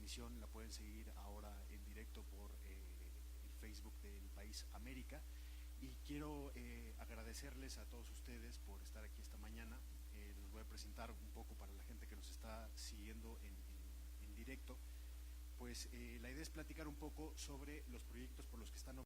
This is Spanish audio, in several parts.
transmisión la pueden seguir ahora en directo por el Facebook del País América. Y quiero agradecerles a todos ustedes por estar aquí esta mañana. Les voy a presentar un poco para la gente que nos está siguiendo en directo. Pues la idea es platicar un poco sobre los proyectos por los que están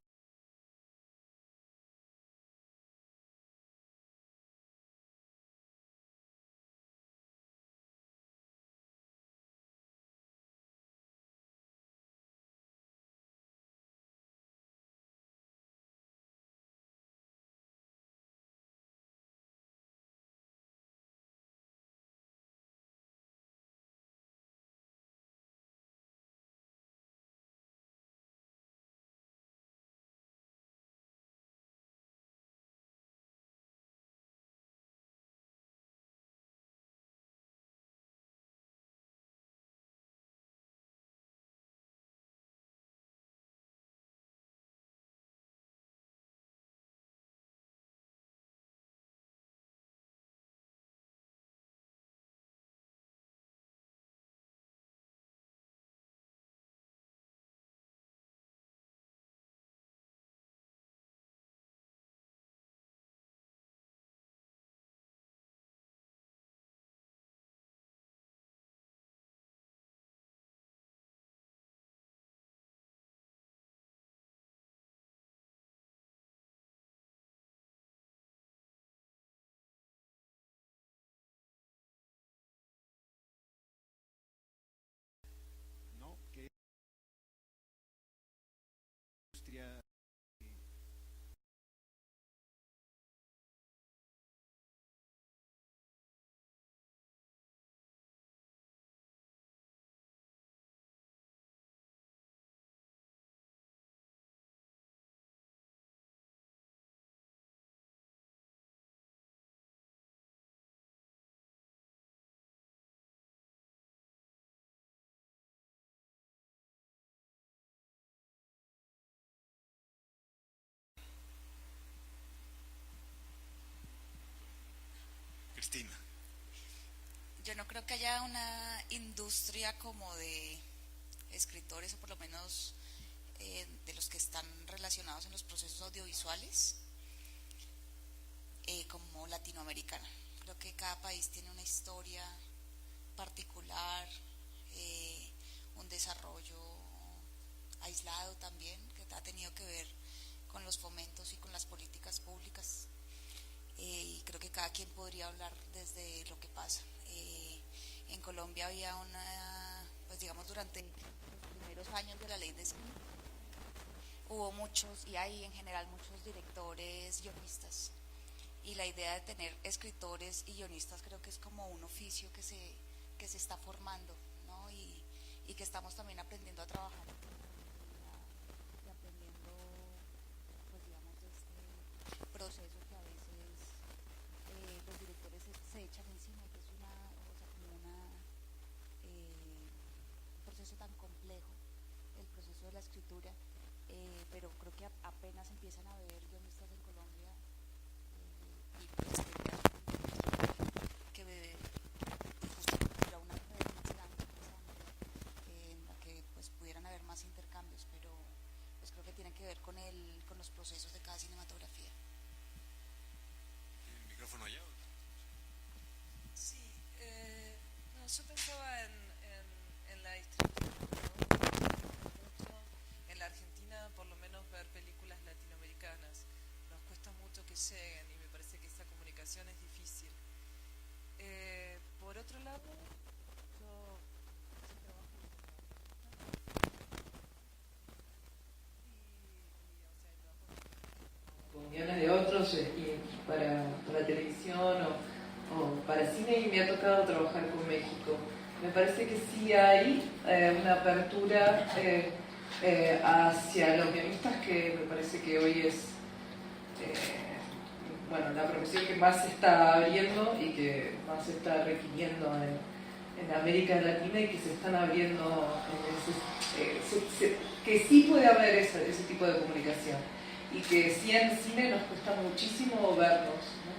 ¿no? Que industria Cristina. Yo no creo que haya una industria como de escritores, o por lo menos de los que están relacionados en los procesos audiovisuales, como latinoamericana. Creo que cada país tiene una historia particular, un desarrollo aislado también, que ha tenido que ver con los fomentos y con las políticas públicas. Y creo que cada quien podría hablar desde lo que pasa. En Colombia había pues digamos, durante los primeros años de la ley de cine, hubo muchos, y hay en general muchos directores, guionistas. Y la idea de tener escritores y guionistas creo que es como un oficio que se está formando, ¿no? Y que estamos también aprendiendo a trabajar y aprendiendo, pues digamos, de este proceso que a veces los directores se echan encima, que es un proceso tan complejo, el proceso de la escritura, pero creo que apenas empiezan a haber guionistas en Colombia, y pues que justo era una red más grande en la que pues pudieran haber más intercambios, pero pues creo que tiene que ver con los procesos de cada cinematografía. ¿El micrófono allá? Sí, no, yo pensaba en la distribución, ¿no? En la Argentina, por lo menos, ver películas latinoamericanas nos cuesta mucho que lleguen, y me parece que esa comunicación es difícil. Por otro lado, yo trabajo con guiones de otros y para televisión o para cine, y me ha tocado trabajar con México. Me parece que sí hay una apertura hacia los guionistas, que me parece que hoy es bueno, la profesión que más se está abriendo y que más se está requiriendo en América Latina, y que se están abriendo que sí puede haber ese tipo de comunicación, y que sí en cine nos cuesta muchísimo vernos, ¿no?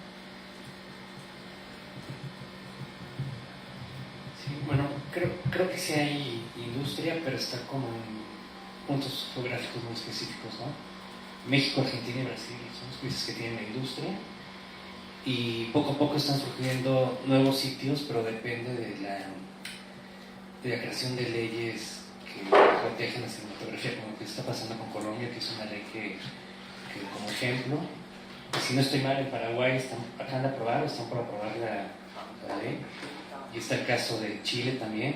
Sí, bueno, creo creo que sí hay industria, pero está como en puntos geográficos muy específicos, ¿no? México, Argentina y Brasil son los países que tienen la industria, y poco a poco están surgiendo nuevos sitios, pero depende de la creación de leyes que protegen la cinematografía, como que está pasando con Colombia, que es una ley que como ejemplo, si no estoy mal, en Paraguay acaban de aprobar, están por aprobar la ley, y está el caso de Chile también.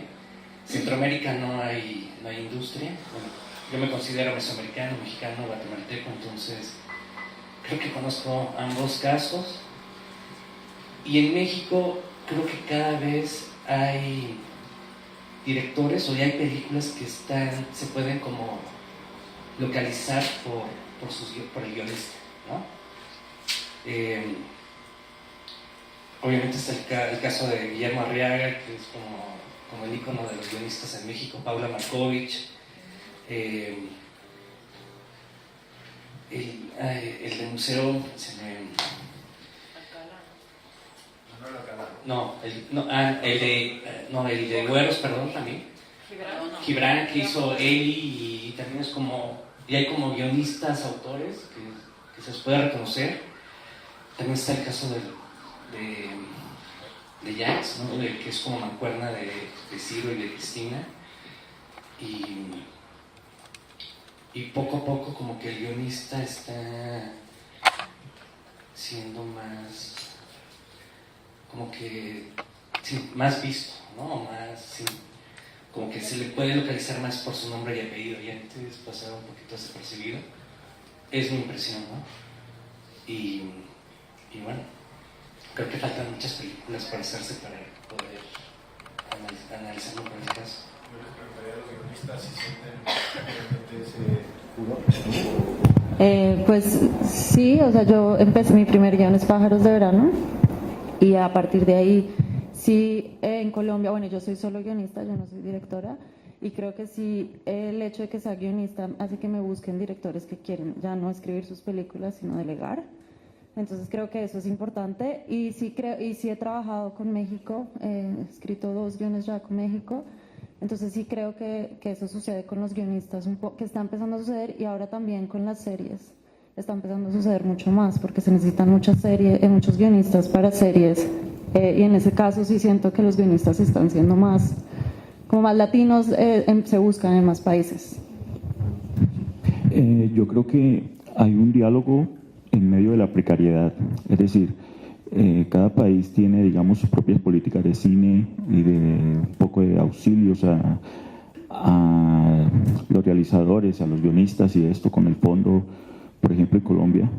Centroamérica no hay industria. Bueno, yo me considero mesoamericano, mexicano, guatemalteco, entonces creo que conozco ambos casos. Y en México creo que cada vez hay directores o ya hay películas que se pueden como localizar por el guionista, ¿no? Obviamente está el caso de Guillermo Arriaga, que es como el ícono de los guionistas en México, Paula Markovich, el de Museo el de Güeros, perdón, también Gibran, que hizo Eli, y también es como, y hay como guionistas, autores que se les puede reconocer. También está el caso de Jax, ¿no? Que es como mancuerna de Ciro y de Cristina, y poco a poco como que el guionista está siendo más como que sí, más visto, ¿no? Más, sí, como que se le puede localizar más por su nombre y apellido, y antes pasaba un poquito desapercibido. Es mi impresión, ¿no? Y bueno, creo que faltan muchas películas para hacerse para poder analizarlo por el caso. Yo les preguntaría a los guionistas si sienten realmente ese pudor. Pues sí, o sea, yo empecé, mi primer guión es Pájaros de Verano, y a partir de ahí, sí, en Colombia, bueno, yo soy solo guionista, yo no soy directora, y creo que sí, el hecho de que sea guionista hace que me busquen directores que quieren ya no escribir sus películas, sino delegar. Entonces creo que eso es importante, y sí he trabajado con México, he escrito 2 guiones ya con México, entonces sí creo que eso sucede con los guionistas, que está empezando a suceder, y ahora también con las series está empezando a suceder mucho más, porque se necesitan muchos guionistas para series, y en ese caso sí siento que los guionistas están siendo más latinos, se buscan en más países. Yo creo que hay un diálogo en medio de la precariedad, es decir, cada país tiene, digamos, sus propias políticas de cine y de un poco de auxilios a los realizadores, a los guionistas y esto con el fondo, por ejemplo, en Colombia.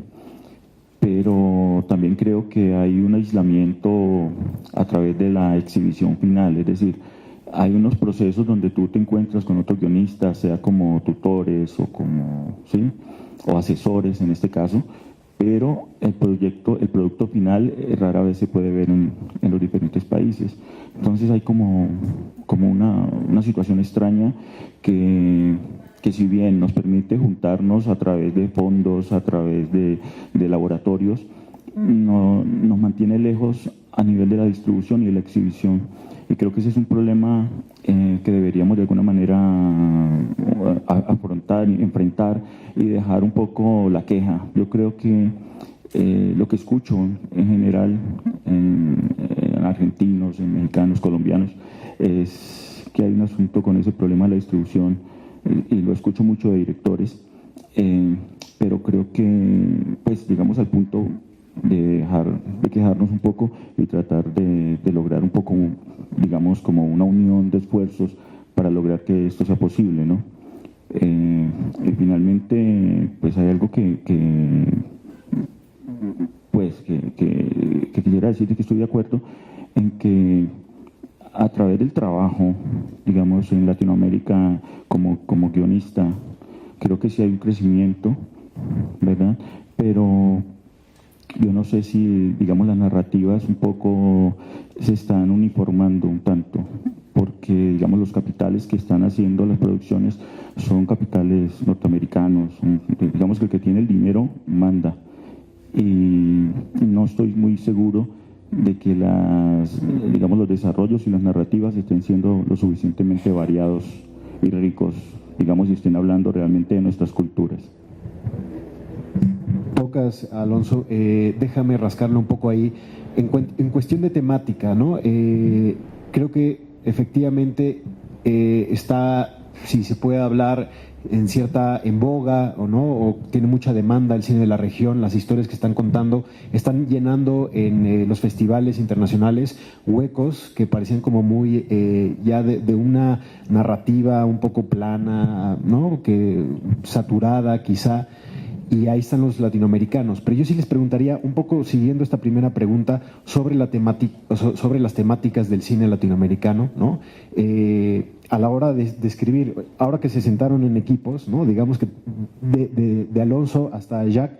Pero también creo que hay un aislamiento a través de la exhibición final, es decir, hay unos procesos donde tú te encuentras con otros guionistas, sea como tutores o como, ¿sí?, o asesores en este caso, pero el producto final rara vez se puede ver en los diferentes países. Entonces hay como una situación extraña que si bien nos permite juntarnos a través de fondos, a través de laboratorios, nos mantiene lejos a nivel de la distribución y de la exhibición. Y creo que ese es un problema que deberíamos de alguna manera afrontar, enfrentar y dejar un poco la queja. Yo creo que lo que escucho en general en argentinos, en mexicanos, colombianos, es que hay un asunto con ese problema de la distribución, y lo escucho mucho de directores, pero creo que, pues, llegamos al punto de quejarnos un poco y tratar de lograr un poco, digamos, como una unión de esfuerzos para lograr que esto sea posible, ¿no? Y finalmente, pues hay algo que quisiera decir, que estoy de acuerdo en que a través del trabajo, digamos, en Latinoamérica como guionista, creo que sí hay un crecimiento, ¿verdad? Pero yo no sé si, digamos, las narrativas un poco se están uniformando un tanto, porque, digamos, los capitales que están haciendo las producciones son capitales norteamericanos, digamos que el que tiene el dinero manda, y no estoy muy seguro de que los desarrollos y las narrativas estén siendo lo suficientemente variados y ricos, digamos, y estén hablando realmente de nuestras culturas. Tocas, Alonso, déjame rascarlo un poco ahí. En cuestión de temática, ¿no? Creo que efectivamente está, si se puede hablar, en boga o no, o tiene mucha demanda el cine de la región. Las historias que están contando están llenando en los festivales internacionales huecos que parecían como muy ya de una narrativa un poco plana, ¿no? Que saturada quizá. Y ahí están los latinoamericanos. Pero yo sí les preguntaría, un poco siguiendo esta primera pregunta, sobre las temáticas del cine latinoamericano, ¿no? A la hora de escribir, ahora que se sentaron en equipos, ¿no? Digamos que de Alonso hasta Jacques,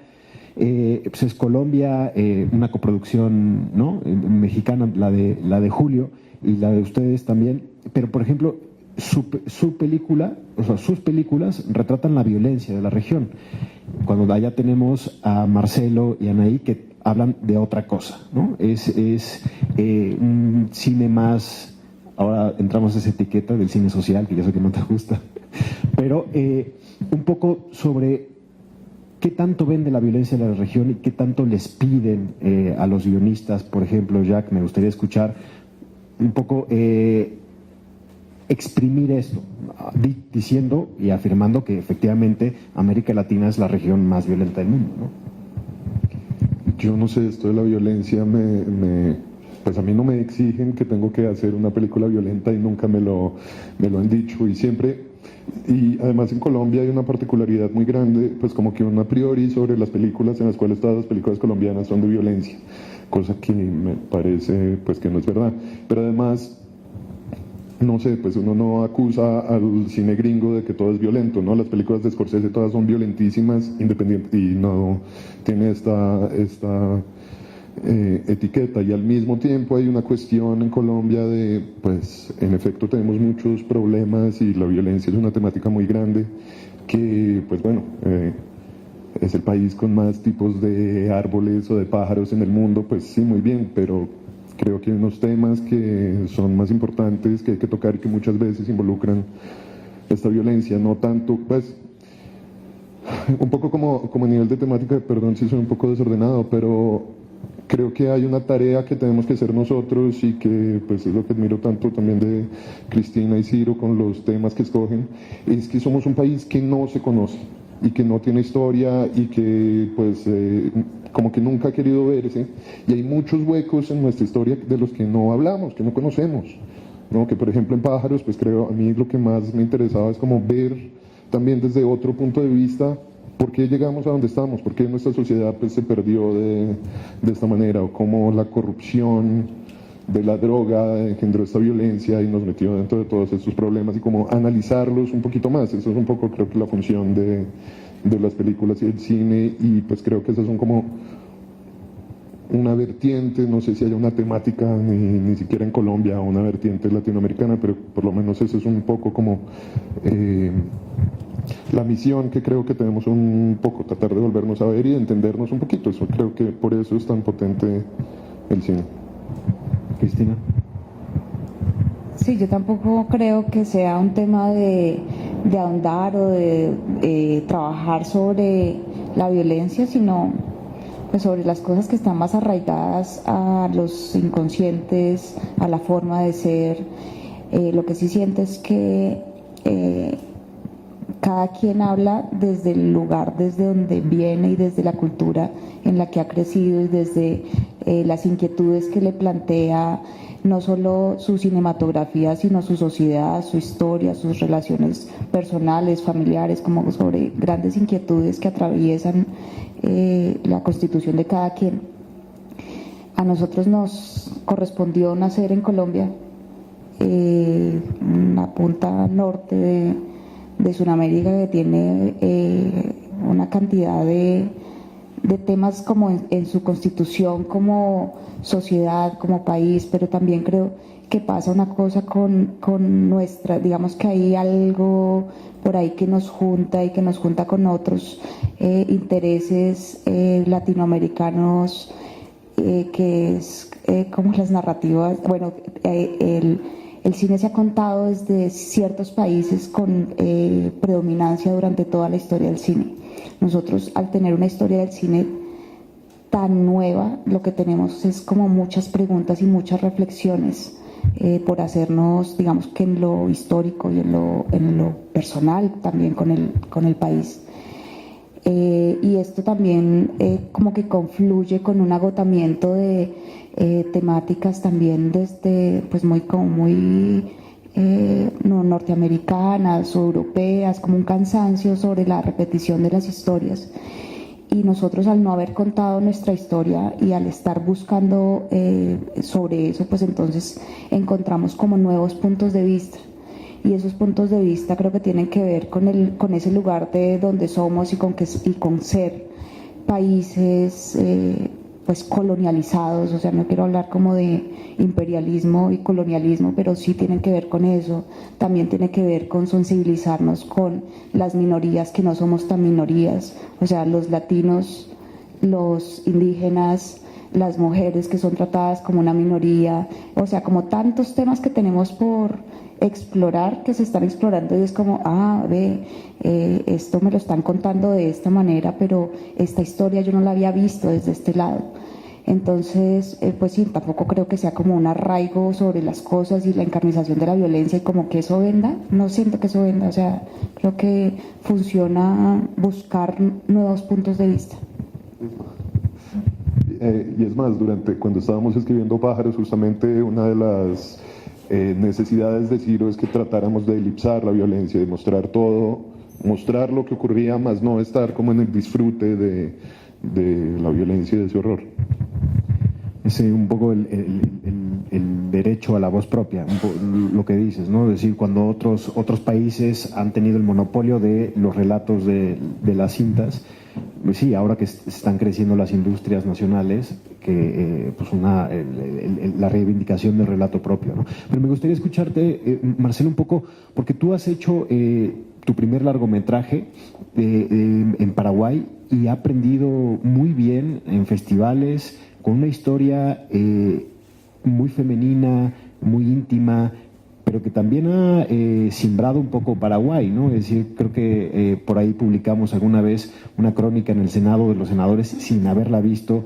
pues es Colombia, una coproducción, ¿no? Mexicana, la de Julio, y la de ustedes también. Pero, por ejemplo, su película, o sea, sus películas retratan la violencia de la región. Cuando allá tenemos a Marcelo y Anaí que hablan de otra cosa, ¿no? Es un cine más, ahora entramos a esa etiqueta del cine social, que ya sé que no te gusta, pero un poco sobre qué tanto ven de la violencia de la región y qué tanto les piden a los guionistas. Por ejemplo, Jacques, me gustaría escuchar un poco exprimir esto, diciendo y afirmando que efectivamente América Latina es la región más violenta del mundo, ¿no? Yo no sé, esto de la violencia pues a mí no me exigen que tengo que hacer una película violenta y nunca me lo han dicho, y además en Colombia hay una particularidad muy grande, pues como que a priori sobre las películas en las cuales todas las películas colombianas son de violencia, cosa que me parece pues que no es verdad, pero además no sé, pues uno no acusa al cine gringo de que todo es violento, ¿no? Las películas de Scorsese todas son violentísimas, independiente, y no tiene esta etiqueta. Y al mismo tiempo hay una cuestión en Colombia de, pues, en efecto tenemos muchos problemas y la violencia es una temática muy grande que, pues bueno, es el país con más tipos de árboles o de pájaros en el mundo, pues sí, muy bien, pero creo que hay unos temas que son más importantes, que hay que tocar y que muchas veces involucran esta violencia, no tanto, pues, un poco como a nivel de temática, perdón si soy un poco desordenado, pero creo que hay una tarea que tenemos que hacer nosotros y que pues es lo que admiro tanto también de Cristina y Ciro con los temas que escogen, es que somos un país que no se conoce y que no tiene historia y que pues como que nunca ha querido verse, y hay muchos huecos en nuestra historia de los que no hablamos, que no conocemos, ¿no? Que por ejemplo en Pájaros, pues creo a mí lo que más me interesaba es como ver también desde otro punto de vista por qué llegamos a donde estamos, por qué nuestra sociedad pues se perdió de esta manera, o cómo la corrupción de la droga engendró esta violencia y nos metió dentro de todos estos problemas, y como analizarlos un poquito más. Eso es un poco, creo que la función de las películas y el cine, y pues creo que esas son como una vertiente, no sé si haya una temática ni siquiera en Colombia, una vertiente latinoamericana, pero por lo menos eso es un poco como la misión que creo que tenemos un poco, tratar de volvernos a ver y entendernos un poquito. Eso creo que por eso es tan potente el cine. Cristina. Sí, yo tampoco creo que sea un tema de ahondar o de trabajar sobre la violencia, sino pues sobre las cosas que están más arraigadas a los inconscientes, a la forma de ser. Lo que sí siento es que cada quien habla desde el lugar desde donde viene y desde la cultura en la que ha crecido y desde las inquietudes que le plantea no solo su cinematografía, sino su sociedad, su historia, sus relaciones personales, familiares, como sobre grandes inquietudes que atraviesan la constitución de cada quien. A nosotros nos correspondió nacer en Colombia, una punta norte de Sudamérica, que tiene una cantidad de temas como en su constitución, como sociedad, como país, pero también creo que pasa una cosa con nuestra, digamos que hay algo por ahí que nos junta y que nos junta con otros intereses latinoamericanos, que es como las narrativas, bueno, el cine se ha contado desde ciertos países con predominancia durante toda la historia del cine. Nosotros, al tener una historia del cine tan nueva, lo que tenemos es como muchas preguntas y muchas reflexiones por hacernos, digamos que en lo histórico y en lo personal también con el país. Y esto también como que confluye con un agotamiento de temáticas también desde pues muy no, norteamericanas o europeas, como un cansancio sobre la repetición de las historias. Y nosotros, al no haber contado nuestra historia y al estar buscando sobre eso, pues entonces encontramos como nuevos puntos de vista. Y esos puntos de vista creo que tienen que ver con ese lugar de donde somos y con ser países pues colonializados. O sea, no quiero hablar como de imperialismo y colonialismo, pero sí tienen que ver con eso. También tiene que ver con sensibilizarnos con las minorías que no somos tan minorías, o sea, los latinos, los indígenas, las mujeres que son tratadas como una minoría, o sea, como tantos temas que tenemos por explorar, que se están explorando, y es como, esto me lo están contando de esta manera, pero esta historia yo no la había visto desde este lado. Entonces, pues sí, tampoco creo que sea como un arraigo sobre las cosas y la encarnización de la violencia y como que eso venda. No siento que eso venda, o sea, creo que funciona buscar nuevos puntos de vista. Y es más, cuando estábamos escribiendo Pájaros, justamente una de las necesidades de Ciro es que tratáramos de elipsar la violencia, de mostrar todo, mostrar lo que ocurría, más no estar como en el disfrute de la violencia y de ese horror. Es un poco el derecho a la voz propia, lo que dices, ¿no? Es decir, cuando otros países han tenido el monopolio de los relatos de las cintas, pues sí, ahora que están creciendo las industrias nacionales, que pues la reivindicación del relato propio, ¿no? Pero me gustaría escucharte, Marcelo, un poco, porque tú has hecho tu primer largometraje en Paraguay y ha aprendido muy bien en festivales, con una historia muy femenina, muy íntima, pero que también ha simbrado un poco Paraguay, ¿no? Es decir, creo que por ahí publicamos alguna vez una crónica en el Senado de los senadores, sin haberla visto,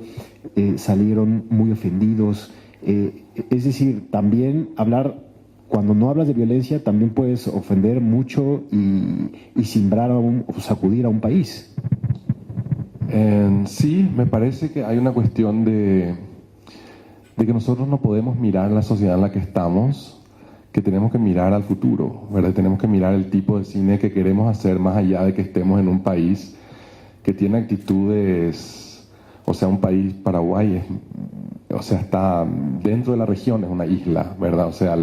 salieron muy ofendidos. Es decir, también cuando no hablas de violencia, también puedes ofender mucho y simbrar o sacudir a un país. Sí, me parece que hay una cuestión de que nosotros no podemos mirar la sociedad en la que estamos, que tenemos que mirar al futuro, ¿verdad? Tenemos que mirar el tipo de cine que queremos hacer más allá de que estemos en un país que tiene actitudes, o sea, un país, Paraguay, está dentro de la región, es una isla, ¿verdad? O sea,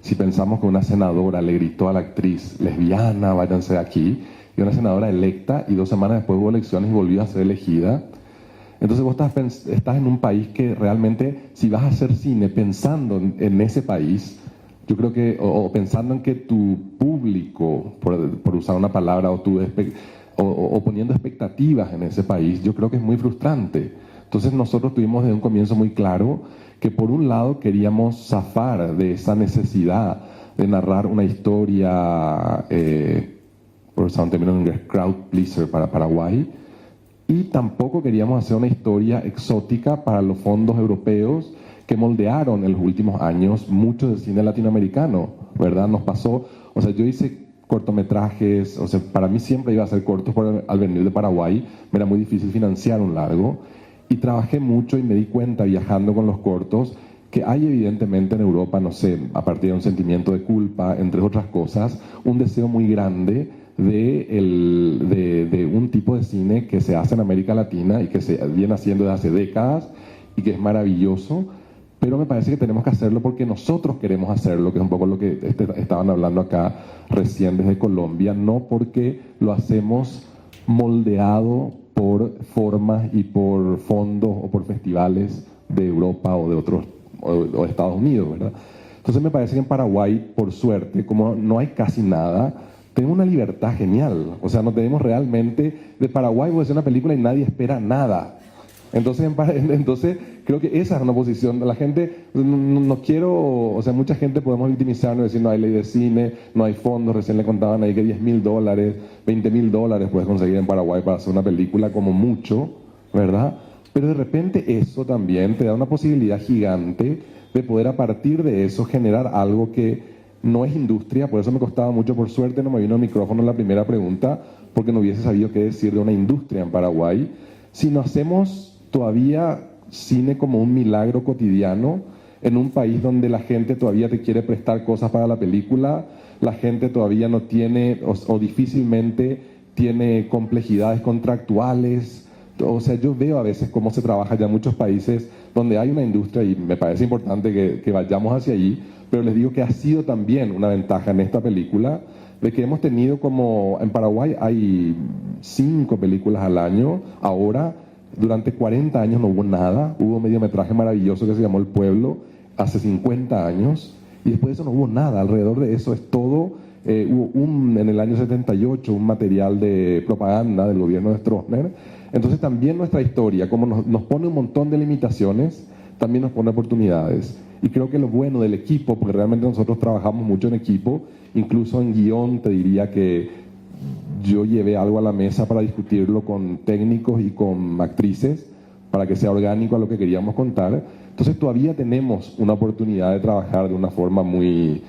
si pensamos que una senadora le gritó a la actriz lesbiana, váyanse de aquí, y una senadora electa, y 2 semanas después hubo elecciones y volvió a ser elegida. Entonces vos estás en un país que realmente, si vas a hacer cine pensando en ese país, yo creo que, o pensando en que tu público, por usar una palabra, o poniendo expectativas en ese país, yo creo que es muy frustrante. Entonces nosotros tuvimos desde un comienzo muy claro que por un lado queríamos zafar de esa necesidad de narrar una historia, por usar un término en inglés, crowd pleaser para Paraguay, y tampoco queríamos hacer una historia exótica para los fondos europeos que moldearon en los últimos años mucho del cine latinoamericano, ¿verdad? Nos pasó, yo hice cortometrajes, para mí siempre iba a hacer cortos, al venir de Paraguay me era muy difícil financiar un largo, y trabajé mucho y me di cuenta viajando con los cortos que hay evidentemente en Europa, a partir de un sentimiento de culpa, entre otras cosas, un deseo muy grande de un tipo de cine que se hace en América Latina y que se viene haciendo desde hace décadas y que es maravilloso, pero me parece que tenemos que hacerlo porque nosotros queremos hacerlo, que es un poco lo que estaban hablando acá recién desde Colombia, no porque lo hacemos moldeado por formas y por fondos o por festivales de Europa o de otros, o de Estados Unidos, ¿verdad? Entonces me parece que en Paraguay, por suerte, como no hay casi nada, tenemos una libertad genial. No tenemos realmente... De Paraguay voy a hacer una película y nadie espera nada. Entonces creo que esa es una posición. La gente, no quiero, o sea, mucha gente podemos victimizarnos y decir no hay ley de cine, no hay fondos. Recién le contaban ahí que $10.000, $20.000 puedes conseguir en Paraguay para hacer una película como mucho, ¿verdad? Pero de repente eso también te da una posibilidad gigante de poder a partir de eso generar algo que no es industria. Por eso me costaba mucho, por suerte no me vino el micrófono en la primera pregunta, porque no hubiese sabido qué decir de una industria en Paraguay. Si no hacemos todavía cine como un milagro cotidiano, en un país donde la gente todavía te quiere prestar cosas para la película, la gente todavía no tiene o difícilmente tiene complejidades contractuales. O sea, yo veo a veces cómo se trabaja ya en muchos países donde hay una industria y me parece importante que vayamos hacia allí, pero les digo que ha sido también una ventaja en esta película de que hemos tenido como en Paraguay hay 5 películas al año. Ahora, durante 40 años no hubo nada. Hubo un mediometraje maravilloso que se llamó El Pueblo hace 50 años y después de eso no hubo nada. Alrededor de eso es todo. Hubo en el año 78 un material de propaganda del gobierno de Stroessner. Entonces también nuestra historia, como nos pone un montón de limitaciones, también nos pone oportunidades. Y creo que lo bueno del equipo, porque realmente nosotros trabajamos mucho en equipo, incluso en guión te diría que yo llevé algo a la mesa para discutirlo con técnicos y con actrices, para que sea orgánico a lo que queríamos contar. Entonces todavía tenemos una oportunidad de trabajar de una forma muy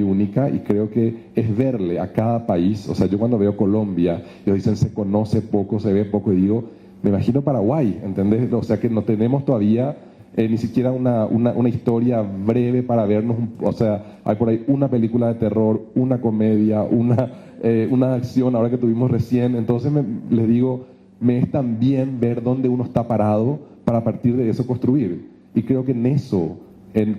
única, y creo que es verle a cada país. O sea, yo cuando veo Colombia, ellos dicen se conoce poco, se ve poco, y digo, me imagino Paraguay, ¿entendés? O sea que no tenemos todavía ni siquiera una historia breve para vernos. O sea, hay por ahí una película de terror, una comedia, una acción, ahora que tuvimos recién. Entonces les digo, me es también ver dónde uno está parado para a partir de eso construir. Y creo que en eso,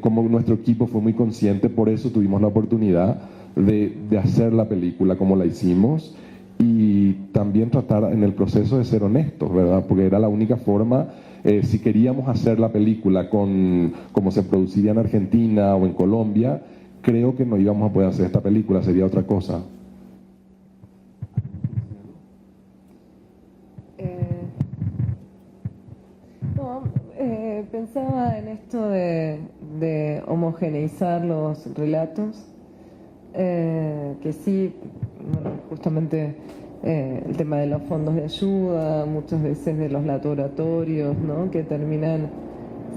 como nuestro equipo fue muy consciente, por eso tuvimos la oportunidad de hacer la película como la hicimos, y también tratar en el proceso de ser honestos, ¿verdad? Porque era la única forma. Si queríamos hacer la película como se produciría en Argentina o en Colombia, creo que no íbamos a poder hacer esta película, sería otra cosa. Pensaba en esto de homogeneizar los relatos, que sí, bueno, justamente el tema de los fondos de ayuda, muchas veces de los laboratorios, ¿no? Que terminan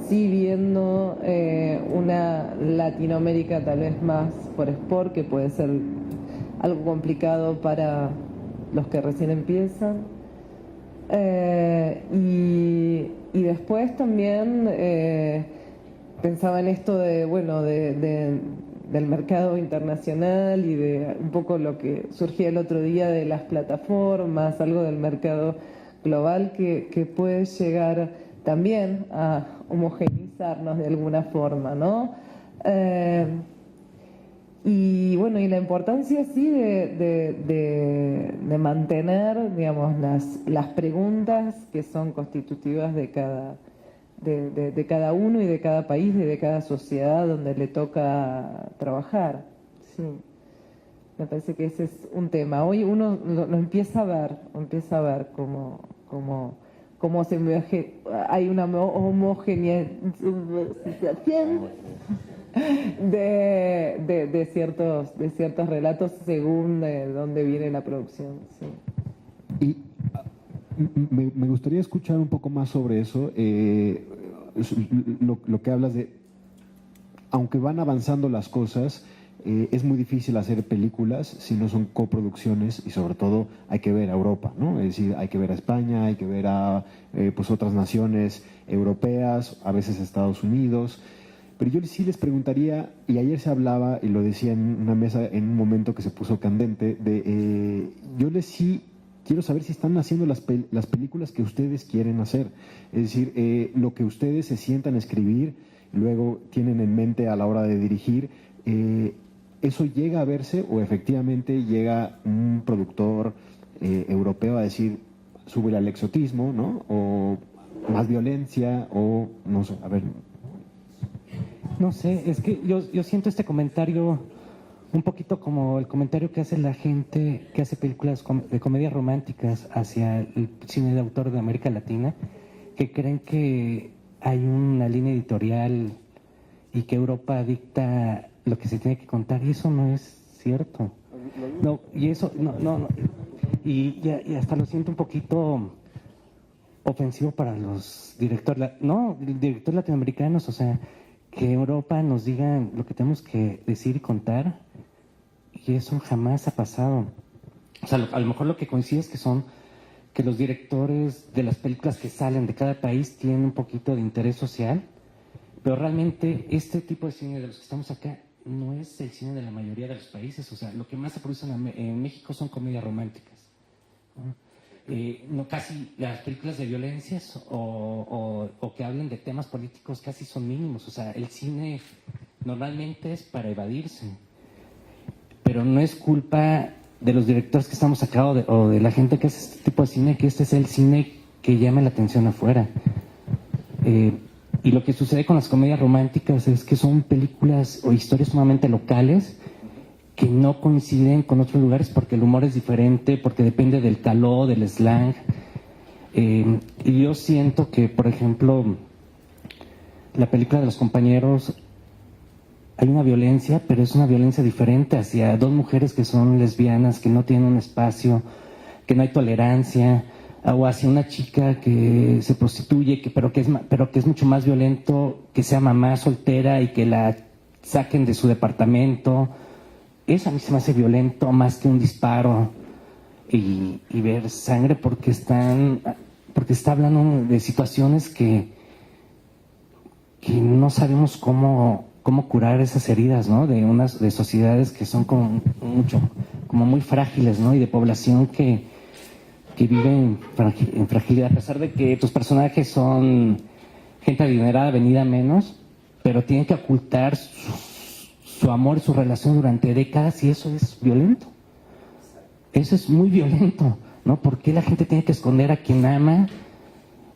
sí viendo una Latinoamérica tal vez más por export, que puede ser algo complicado para los que recién empiezan. Y después también pensaba en esto del mercado internacional y de un poco lo que surgía el otro día de las plataformas, algo del mercado global que puede llegar también a homogeneizarnos de alguna forma, ¿no? Y bueno, y la importancia sí de mantener, digamos, las preguntas que son constitutivas de cada uno y de cada país y de cada sociedad donde le toca trabajar. Sí, me parece que ese es un tema. Hoy uno lo empieza a ver cómo hay una homogeneización de ciertos relatos según de dónde viene la producción. Sí. Y me gustaría escuchar un poco más sobre eso, lo que hablas de, aunque van avanzando las cosas, es muy difícil hacer películas si no son coproducciones, y sobre todo hay que ver a Europa, ¿no? Es decir, hay que ver a España, hay que ver a pues otras naciones europeas, a veces Estados Unidos. Pero yo sí les preguntaría, y ayer se hablaba, y lo decía en una mesa en un momento que se puso candente, yo les sí quiero saber si están haciendo las películas que ustedes quieren hacer. Es decir, lo que ustedes se sientan a escribir, luego tienen en mente a la hora de dirigir, ¿eso llega a verse o efectivamente llega un productor europeo a decir, súbele al exotismo, ¿no? O más violencia, o no sé, a ver... No sé, es que yo siento este comentario un poquito como el comentario que hace la gente que hace películas de comedias románticas hacia el cine de autor de América Latina, que creen que hay una línea editorial y que Europa dicta lo que se tiene que contar, y eso no es cierto. No, y eso, no. Y hasta lo siento un poquito ofensivo para los directores latinoamericanos, o sea, que Europa nos diga lo que tenemos que decir y contar, y eso jamás ha pasado. O sea, a lo mejor lo que coincide es que los directores de las películas que salen de cada país tienen un poquito de interés social, pero realmente este tipo de cine de los que estamos acá no es el cine de la mayoría de los países. O sea, lo que más se produce en México son comedias románticas, ¿no? Casi las películas de violencias o que hablen de temas políticos casi son mínimos. O sea, el cine normalmente es para evadirse, pero no es culpa de los directores que estamos acá o de la gente que hace este tipo de cine, que este es el cine que llama la atención afuera. Y lo que sucede con las comedias románticas es que son películas o historias sumamente locales que no coinciden con otros lugares porque el humor es diferente, porque depende del caló, del slang. Y yo siento que, por ejemplo, la película de Los Compañeros, hay una violencia, pero es una violencia diferente hacia dos mujeres que son lesbianas, que no tienen un espacio, que no hay tolerancia, o hacia una chica que se prostituye, pero que es mucho más violento que sea mamá soltera y que la saquen de su departamento. Eso a mí se me hace violento más que un disparo y ver sangre, porque está hablando de situaciones que no sabemos cómo curar esas heridas, ¿no? De sociedades que son como muy frágiles, ¿no? Y de población que vive en fragilidad, a pesar de que tus personajes son gente adinerada, venida menos, pero tienen que ocultar su amor y su relación durante décadas, y eso es violento. Eso es muy violento, ¿no? ¿Por qué la gente tiene que esconder a quien ama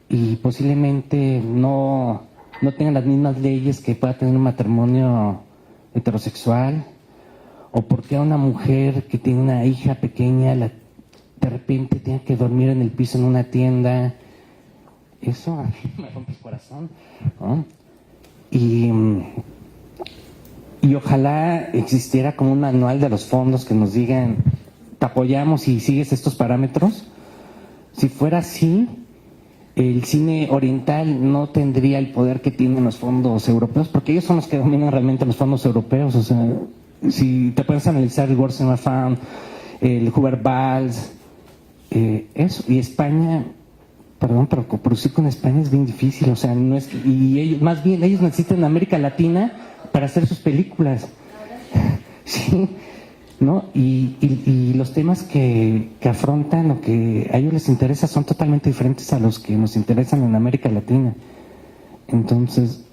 y posiblemente no tengan las mismas leyes que pueda tener un matrimonio heterosexual? ¿O por qué a una mujer que tiene una hija pequeña de repente tiene que dormir en el piso en una tienda? Eso a mí me rompe el corazón, ¿no? Y ojalá existiera como un manual de los fondos que nos digan: te apoyamos si sigues estos parámetros. Si fuera así, el cine oriental no tendría el poder que tienen los fondos europeos, porque ellos son los que dominan realmente los fondos europeos. O sea, si te puedes analizar el World Cinema Fund, el Hubert Valls, eso. Y España, perdón, pero producir con España es bien difícil. O sea, no es, y ellos, más bien, ellos necesitan América Latina para hacer sus películas. Sí, ¿no? Y los temas que afrontan o que a ellos les interesa son totalmente diferentes a los que nos interesan en América Latina. Entonces,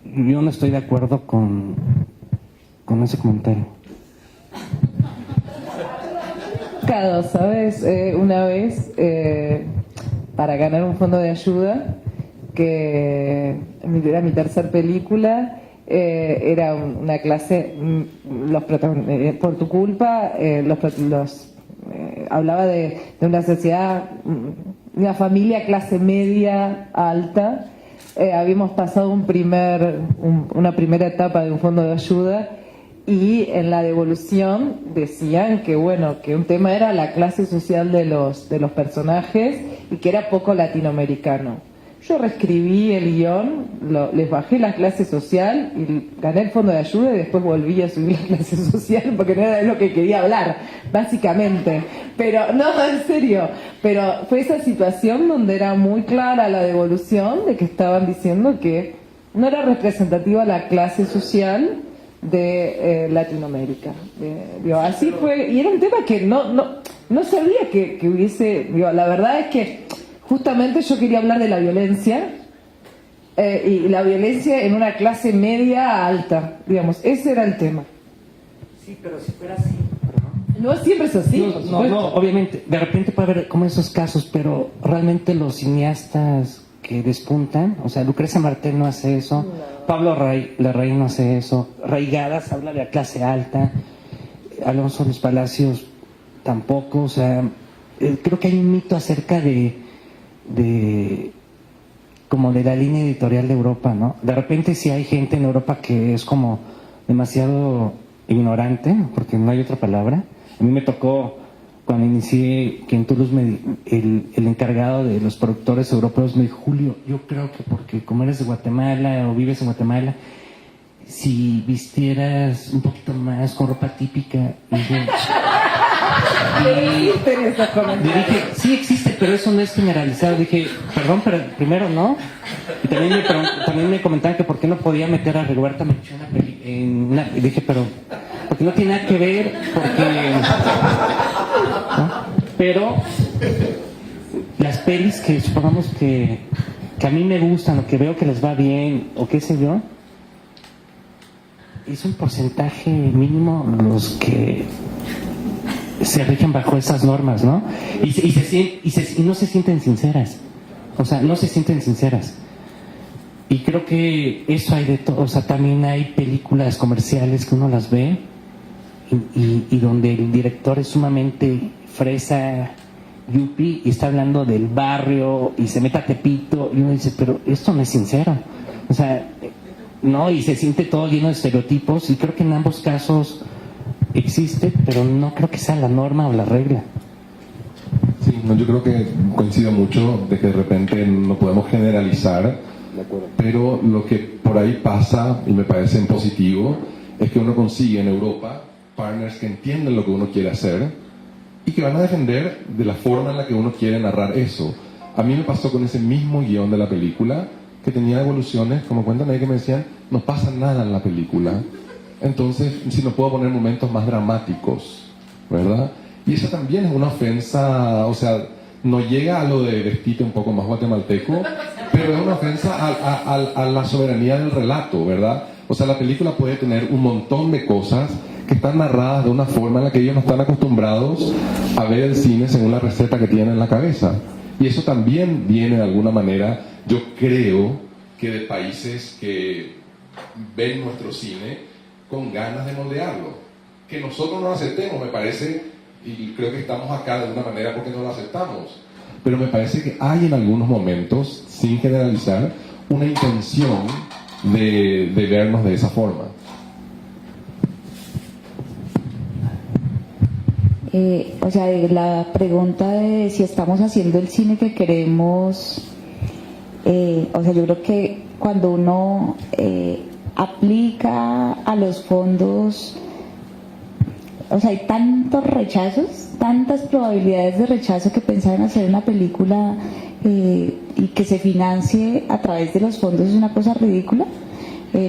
yo no estoy de acuerdo con ese comentario. Cado, ¿sabes? Una vez, para ganar un fondo de ayuda, que era mi tercer película, era una clase, por tu culpa, hablaba de una sociedad, una familia clase media alta. Habíamos pasado una primera etapa de un fondo de ayuda, y en la devolución decían que un tema era la clase social de los personajes y que era poco latinoamericano. Yo reescribí el guión, les bajé la clase social y gané el fondo de ayuda, y después volví a subir la clase social porque no era de lo que quería hablar, básicamente. Pero, no, en serio, pero fue esa situación donde era muy clara la devolución, de que estaban diciendo que no era representativa la clase social de Latinoamérica. Así fue, y era un tema que no sabía que hubiese, la verdad es que justamente yo quería hablar de la violencia, y la violencia en una clase media alta, digamos, ese era el tema. Sí, pero si fuera así, no siempre es así. No, obviamente, de repente puede haber como esos casos, pero realmente los cineastas que despuntan, o sea, Lucrecia Martel no hace eso, Pablo Larraín no hace eso, Reigadas habla de la clase alta, Alonso Luis Palacios tampoco. O sea, creo que hay un mito acerca de como de la línea editorial de Europa, ¿no? De repente sí hay gente en Europa que es como demasiado ignorante, porque no hay otra palabra. A mí me tocó, cuando inicié, que en Toulouse el encargado de los productores europeos me dijo: Julio, yo creo que porque como eres de Guatemala o vives en Guatemala, si vistieras un poquito más con ropa típica. Y dije, sí existe, pero eso no es generalizado. Dije, perdón, pero primero no. Y también me comentaban que por qué no podía meter a Rigoberta Menchú en una. Y dije, pero porque no tiene nada que ver, porque ¿no? Pero las pelis que supongamos que a mí me gustan o que veo que les va bien o qué sé yo, es un porcentaje mínimo los que se rigen bajo esas normas, ¿no? Y no se sienten sinceras. O sea, no se sienten sinceras. Y creo que eso hay de todo. O sea, también hay películas comerciales que uno las ve y donde el director es sumamente fresa, yuppie, y está hablando del barrio y se mete a Tepito y uno dice, pero esto no es sincero. O sea, no, y se siente todo lleno de estereotipos, y creo que en ambos casos existe, pero no creo que sea la norma o la regla. Sí, no, yo creo que coincido mucho de que de repente no podemos generalizar, pero lo que por ahí pasa, y me parece en positivo, es que uno consigue en Europa partners que entienden lo que uno quiere hacer y que van a defender de la forma en la que uno quiere narrar eso. A mí me pasó con ese mismo guión de la película, que tenía evoluciones, como cuentan ahí, que me decían, no pasa nada en la película, entonces si no puedo poner momentos más dramáticos, ¿verdad? Y eso también es una ofensa, o sea, no llega a lo de vestirte un poco más guatemalteco, pero es una ofensa a la soberanía del relato, ¿verdad? O sea, la película puede tener un montón de cosas que están narradas de una forma en la que ellos no están acostumbrados a ver el cine según la receta que tienen en la cabeza. Y eso también viene de alguna manera, yo creo, que de países que ven nuestro cine con ganas de moldearlo. Que nosotros no lo aceptemos, me parece, y creo que estamos acá de alguna manera porque no lo aceptamos. Pero me parece que hay en algunos momentos, sin generalizar, una intención de vernos de esa forma. O sea, la pregunta de si estamos haciendo el cine que queremos, o sea, yo creo que cuando uno aplica a los fondos, o sea, hay tantos rechazos, tantas probabilidades de rechazo, que pensar en hacer una película y que se financie a través de los fondos es una cosa ridícula.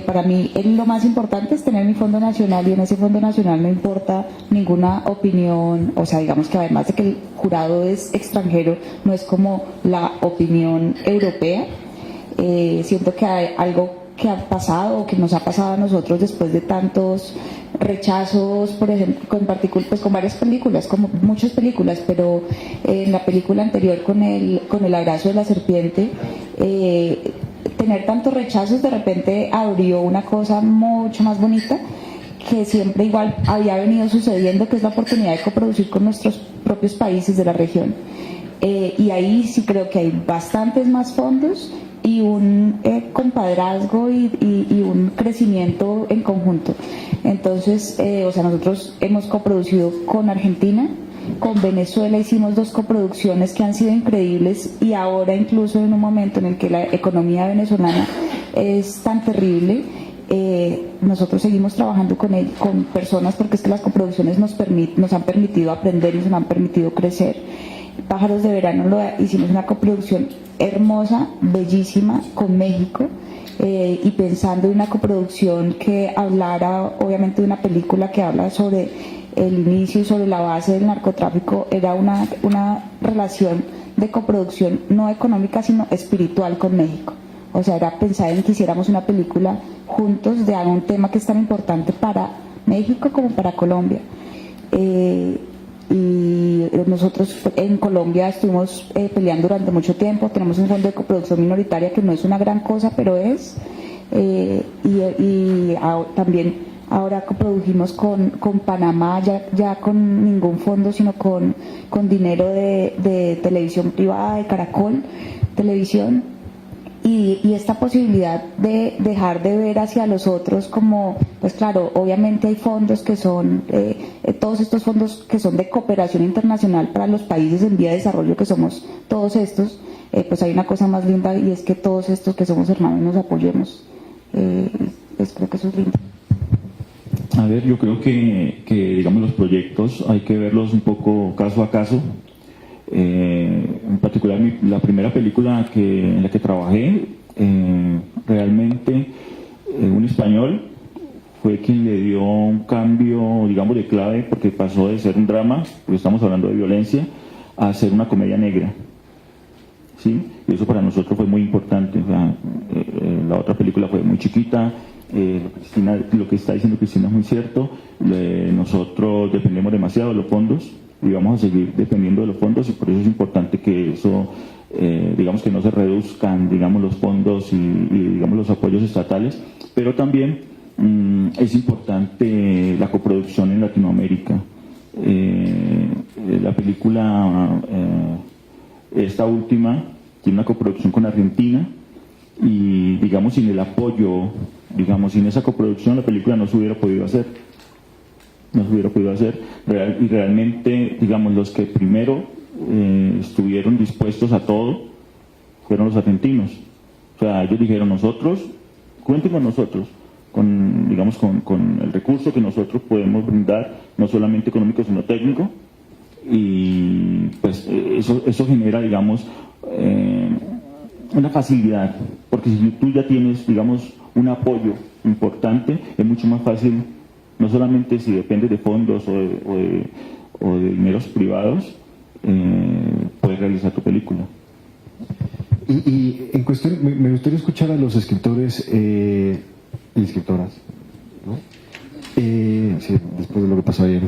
Para mí lo más importante es tener mi fondo nacional, y en ese fondo nacional no importa ninguna opinión, o sea, digamos que además de que el jurado es extranjero, no es como la opinión europea. Siento que hay algo que ha pasado, o que nos ha pasado a nosotros después de tantos rechazos, por ejemplo, con varias películas, como muchas películas, pero en la película anterior con el abrazo de la serpiente, tener tantos rechazos de repente abrió una cosa mucho más bonita que siempre igual había venido sucediendo, que es la oportunidad de coproducir con nuestros propios países de la región. Y ahí sí creo que hay bastantes más fondos y un compadrazgo y un crecimiento en conjunto. Entonces, o sea, nosotros hemos coproducido con Argentina, con Venezuela hicimos 2 coproducciones que han sido increíbles, y ahora incluso en un momento en el que la economía venezolana es tan terrible, nosotros seguimos trabajando con personas, porque es que las coproducciones nos han permitido aprender y nos han permitido crecer. Pájaros de Verano hicimos una coproducción hermosa, bellísima, con México, y pensando en una coproducción que hablara obviamente de una película que habla sobre el inicio y sobre la base del narcotráfico. Era una relación de coproducción no económica sino espiritual con México. O sea, era pensar en que hiciéramos una película juntos de un tema que es tan importante para México como para Colombia. Y nosotros en Colombia estuvimos peleando durante mucho tiempo. Tenemos un fondo de coproducción minoritaria que no es una gran cosa, pero es. También ahora coprodujimos con Panamá, ya con ningún fondo, sino con dinero de televisión privada, de Caracol Televisión. y esta posibilidad de dejar de ver hacia los otros como, pues claro, obviamente hay fondos que son, todos estos fondos que son de cooperación internacional para los países en vía de desarrollo, que somos todos estos, pues hay una cosa más linda, y es que todos estos que somos hermanos nos apoyemos. Pues creo que eso es lindo. A ver, yo creo que digamos los proyectos hay que verlos un poco caso a caso. En particular la primera película en la que trabajé, realmente un español fue quien le dio un cambio, digamos, de clave, porque pasó de ser un drama, porque estamos hablando de violencia, a ser una comedia negra, ¿sí? Y eso para nosotros fue muy importante. La otra película fue muy chiquita. Lo que está diciendo Cristina es muy cierto. Nosotros dependemos demasiado de los fondos y vamos a seguir dependiendo de los fondos, y por eso es importante que eso, digamos, que no se reduzcan, digamos, los fondos y digamos los apoyos estatales, pero también es importante la coproducción en Latinoamérica. La película, esta última, tiene una coproducción con Argentina, y digamos, sin el apoyo, digamos, sin esa coproducción, la película no se hubiera podido hacer. Y realmente, digamos, los que primero estuvieron dispuestos a todo fueron los argentinos. O sea, ellos dijeron: nosotros, cuenten con nosotros, con el recurso que nosotros podemos brindar, no solamente económico sino técnico, y pues eso genera, digamos, una facilidad, porque si tú ya tienes, digamos, un apoyo importante, es mucho más fácil, no solamente si dependes de fondos o de dineros privados, puedes realizar tu película. Y en cuestión, me gustaría escuchar a los escritores y escritoras, ¿no? Sí, después de lo que pasó ayer,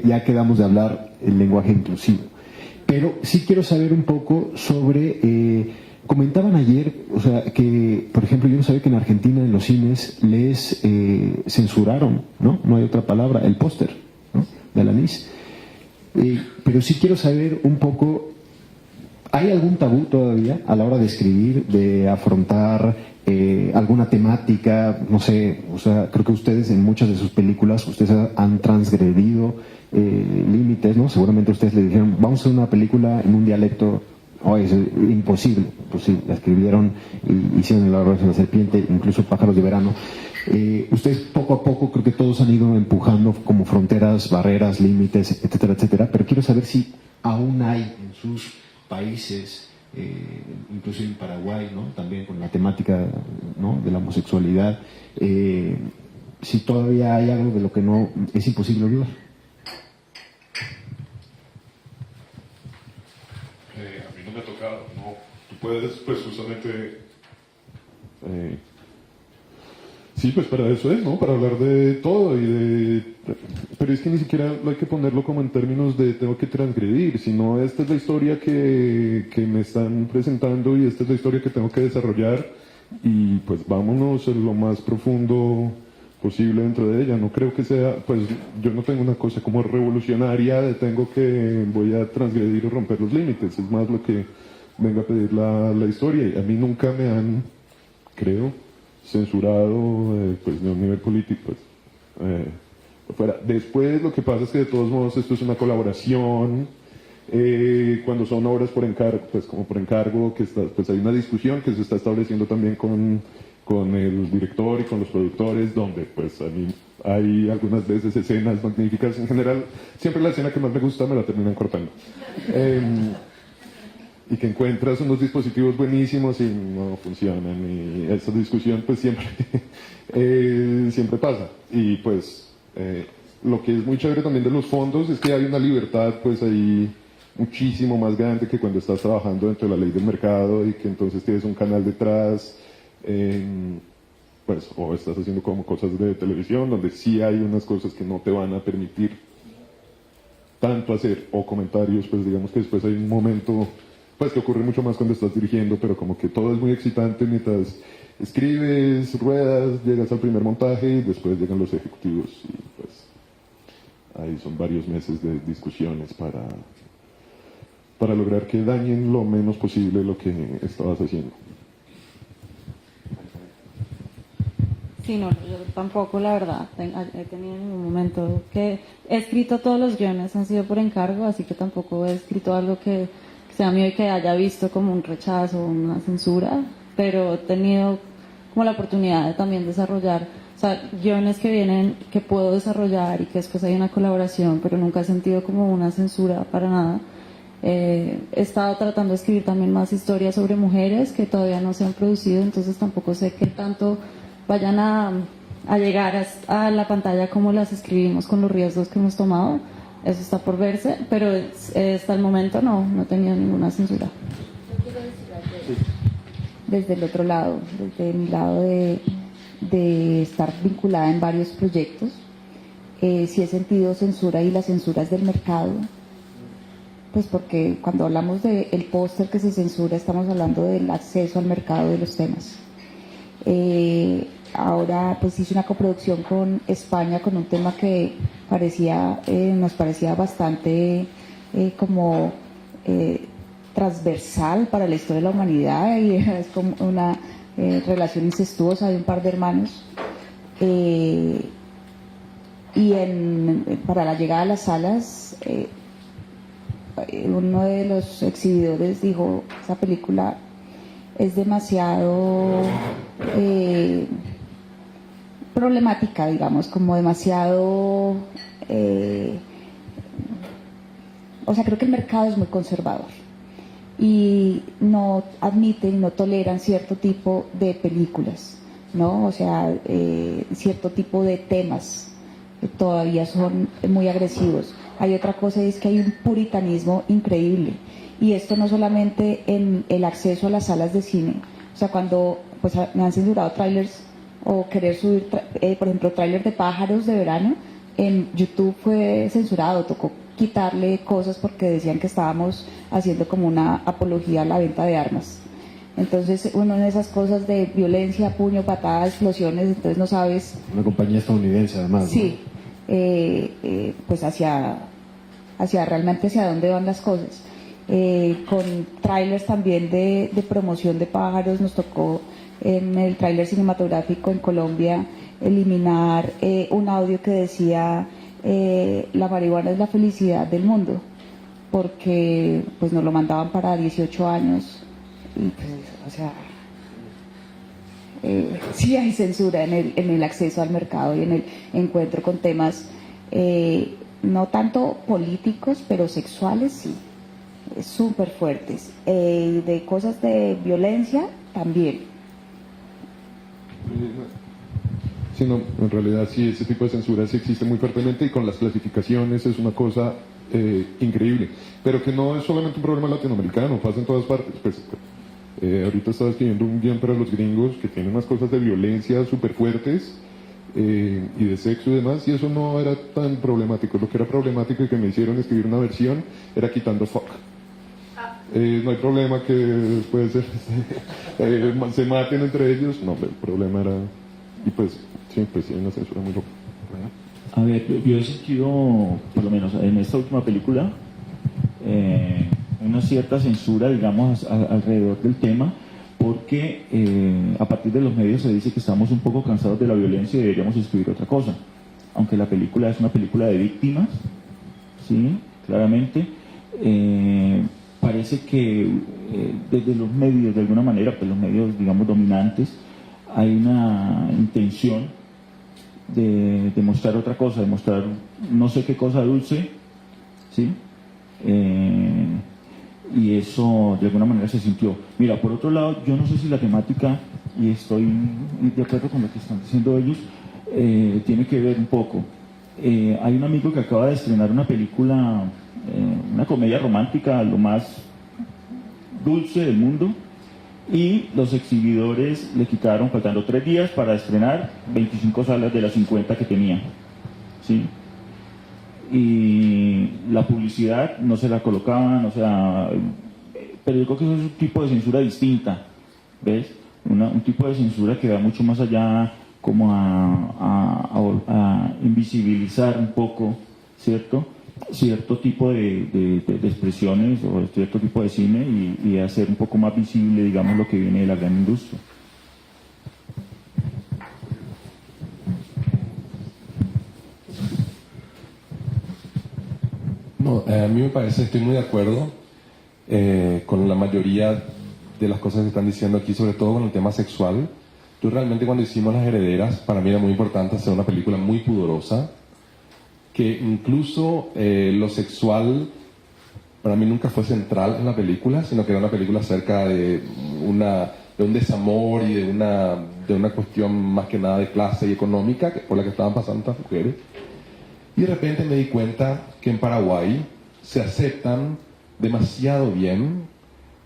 ya quedamos de hablar el lenguaje inclusivo. Pero sí quiero saber un poco sobre, comentaban ayer, o sea, que, por ejemplo, yo no sabía que en Argentina en los cines les censuraron, ¿no? No hay otra palabra, el póster, ¿no?, de Alanis. Pero sí quiero saber un poco, ¿hay algún tabú todavía a la hora de escribir, de afrontar alguna temática? No sé, o sea, creo que ustedes en muchas de sus películas, ustedes han transgredido límites, ¿no? Seguramente ustedes le dijeron: vamos a hacer una película en un dialecto. Es imposible. Pues sí, la escribieron y hicieron El arroz de la serpiente, incluso Pájaros de verano. Ustedes poco a poco, creo que todos han ido empujando como fronteras, barreras, límites, etcétera, etcétera. Pero quiero saber si aún hay en sus países, incluso en Paraguay, ¿no?, también con la temática, ¿no?, de la homosexualidad, si todavía hay algo de lo que no es imposible olvidar. A mí no me ha tocado, ¿no? Tú puedes, pues justamente, sí, pues para eso es, ¿no? Para hablar de todo pero es que ni siquiera hay que ponerlo como en términos de tengo que transgredir, sino esta es la historia que me están presentando y esta es la historia que tengo que desarrollar, y pues vámonos en lo más profundo posible dentro de ella. No creo que sea, pues yo no tengo una cosa como revolucionaria de voy a transgredir o romper los límites, es más lo que venga a pedir la historia, y a mí nunca me han, creo, censurado, pues de un nivel político, pues, fuera. Después lo que pasa es que de todos modos esto es una colaboración, cuando son obras por encargo, pues como por encargo, pues hay una discusión que se está estableciendo también con el director y con los productores, donde pues a mí hay algunas veces escenas magníficas. En general, siempre la escena que más me gusta me la terminan cortando. Y que encuentras unos dispositivos buenísimos y no funcionan, y esa discusión pues siempre siempre pasa. Y pues lo que es muy chévere también de los fondos es que hay una libertad pues ahí muchísimo más grande que cuando estás trabajando dentro de la ley del mercado, y que entonces tienes un canal detrás, pues, o estás haciendo como cosas de televisión donde sí hay unas cosas que no te van a permitir tanto hacer, o comentarios, pues digamos que después hay un momento pues que ocurre mucho más cuando estás dirigiendo, pero como que todo es muy excitante mientras escribes, ruedas, llegas al primer montaje y después llegan los ejecutivos, y pues ahí son varios meses de discusiones para para lograr que dañen lo menos posible lo que estabas haciendo. Sí, no, yo tampoco, la verdad, he tenido en un momento que he escrito todos los guiones, han sido por encargo, así que tampoco he escrito algo que sea mío y que haya visto como un rechazo o una censura, pero he tenido como la oportunidad de también desarrollar, o sea, guiones que vienen, que puedo desarrollar y que después hay una colaboración, pero nunca he sentido como una censura para nada. He estado tratando de escribir también más historias sobre mujeres que todavía no se han producido, entonces tampoco sé qué tanto vayan a llegar a la pantalla como las escribimos con los riesgos que hemos tomado. Eso está por verse, pero hasta el momento no he tenido ninguna censura. Yo quiero decir algo desde el otro lado, desde mi lado de estar vinculada en varios proyectos. Sí he sentido censura, y las censuras del mercado, pues porque cuando hablamos del póster que se censura, estamos hablando del acceso al mercado de los temas. Ahora pues hice una coproducción con España con un tema que nos parecía bastante transversal para la historia de la humanidad, y es como una relación incestuosa de un par de hermanos, y para la llegada a las salas uno de los exhibidores dijo: esa película es demasiado problemática, digamos, como demasiado o sea, creo que el mercado es muy conservador y no admiten, no toleran cierto tipo de películas, ¿no? O sea, cierto tipo de temas que todavía son muy agresivos. Hay otra cosa, y es que hay un puritanismo increíble, y esto no solamente en el acceso a las salas de cine. O sea, cuando pues me han censurado trailers o querer subir, por ejemplo, tráiler de Pájaros de Verano, en YouTube fue censurado, tocó quitarle cosas porque decían que estábamos haciendo como una apología a la venta de armas. Entonces, uno en esas cosas de violencia, puño, patada, explosiones, entonces no sabes... Una compañía estadounidense, además, ¿no? Sí, pues realmente hacia dónde van las cosas. Con trailers también de promoción de Pájaros, nos tocó en el tráiler cinematográfico en Colombia eliminar un audio que decía la marihuana es la felicidad del mundo, porque pues nos lo mandaban para 18 años y pues, o sea, sí hay censura en el acceso al mercado y en el encuentro con temas no tanto políticos, pero sexuales sí, súper fuertes, de cosas de violencia también. Sí, no, en realidad sí, ese tipo de censura sí existe muy fuertemente, y con las clasificaciones es una cosa increíble, pero que no es solamente un problema latinoamericano, pasa en todas partes. Pues, ahorita estaba escribiendo un guión para los gringos que tiene unas cosas de violencia súper fuertes y de sexo y demás, y eso no era tan problemático. Lo que era problemático y que me hicieron escribir una versión era quitando fuck. No hay problema que puede ser se maten entre ellos, no, el problema era, y pues sí, hay una censura muy loca. A ver, yo he sentido, por lo menos en esta última película, una cierta censura, digamos, alrededor del tema, porque a partir de los medios se dice que estamos un poco cansados de la violencia y deberíamos escribir otra cosa. Aunque la película es una película de víctimas, ¿sí? Claramente, parece que desde los medios, de alguna manera, pues los medios, digamos, dominantes, hay una intención de mostrar otra cosa, de mostrar no sé qué cosa dulce, ¿sí? Y eso de alguna manera se sintió. Mira, por otro lado, yo no sé si la temática, y estoy de acuerdo con lo que están diciendo ellos, tiene que ver un poco. Hay un amigo que acaba de estrenar una película, una comedia romántica, lo más dulce del mundo, y los exhibidores le quitaron, faltando 3 días para estrenar, 25 salas de las 50 que tenía, ¿sí? Y la publicidad no se la colocaban, o sea, pero yo creo que eso es un tipo de censura distinta, ¿ves? Un tipo de censura que va mucho más allá, como a invisibilizar un poco, ¿cierto? cierto tipo de expresiones o cierto tipo de cine y hacer un poco más visible, digamos, lo que viene de la gran industria. No, a mí me parece, estoy muy de acuerdo con la mayoría de las cosas que están diciendo aquí, sobre todo con el tema sexual. Yo realmente cuando hicimos Las Herederas, para mí era muy importante hacer una película muy pudorosa, que incluso lo sexual para mí nunca fue central en la película, sino que era una película acerca de un desamor y de una cuestión más que nada de clase y económica por la que estaban pasando estas mujeres. Y de repente me di cuenta que en Paraguay se aceptan demasiado bien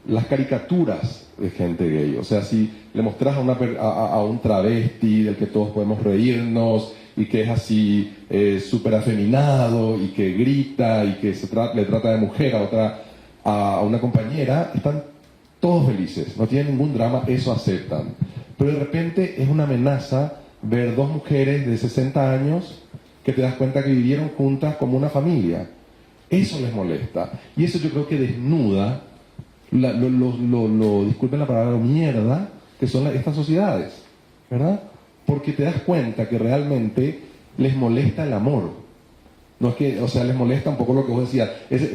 las caricaturas de gente gay. O sea, si le mostras a un travesti del que todos podemos reírnos y que es así súper afeminado y que grita y que le trata de mujer a una compañera, están todos felices, no tienen ningún drama, eso aceptan. Pero de repente es una amenaza ver dos mujeres de 60 años que te das cuenta que vivieron juntas como una familia. Eso les molesta. Y eso yo creo que desnuda, disculpen la palabra, mierda, que son estas sociedades, ¿verdad? Porque te das cuenta que realmente les molesta el amor. No es que, o sea, les molesta un poco lo que vos decías.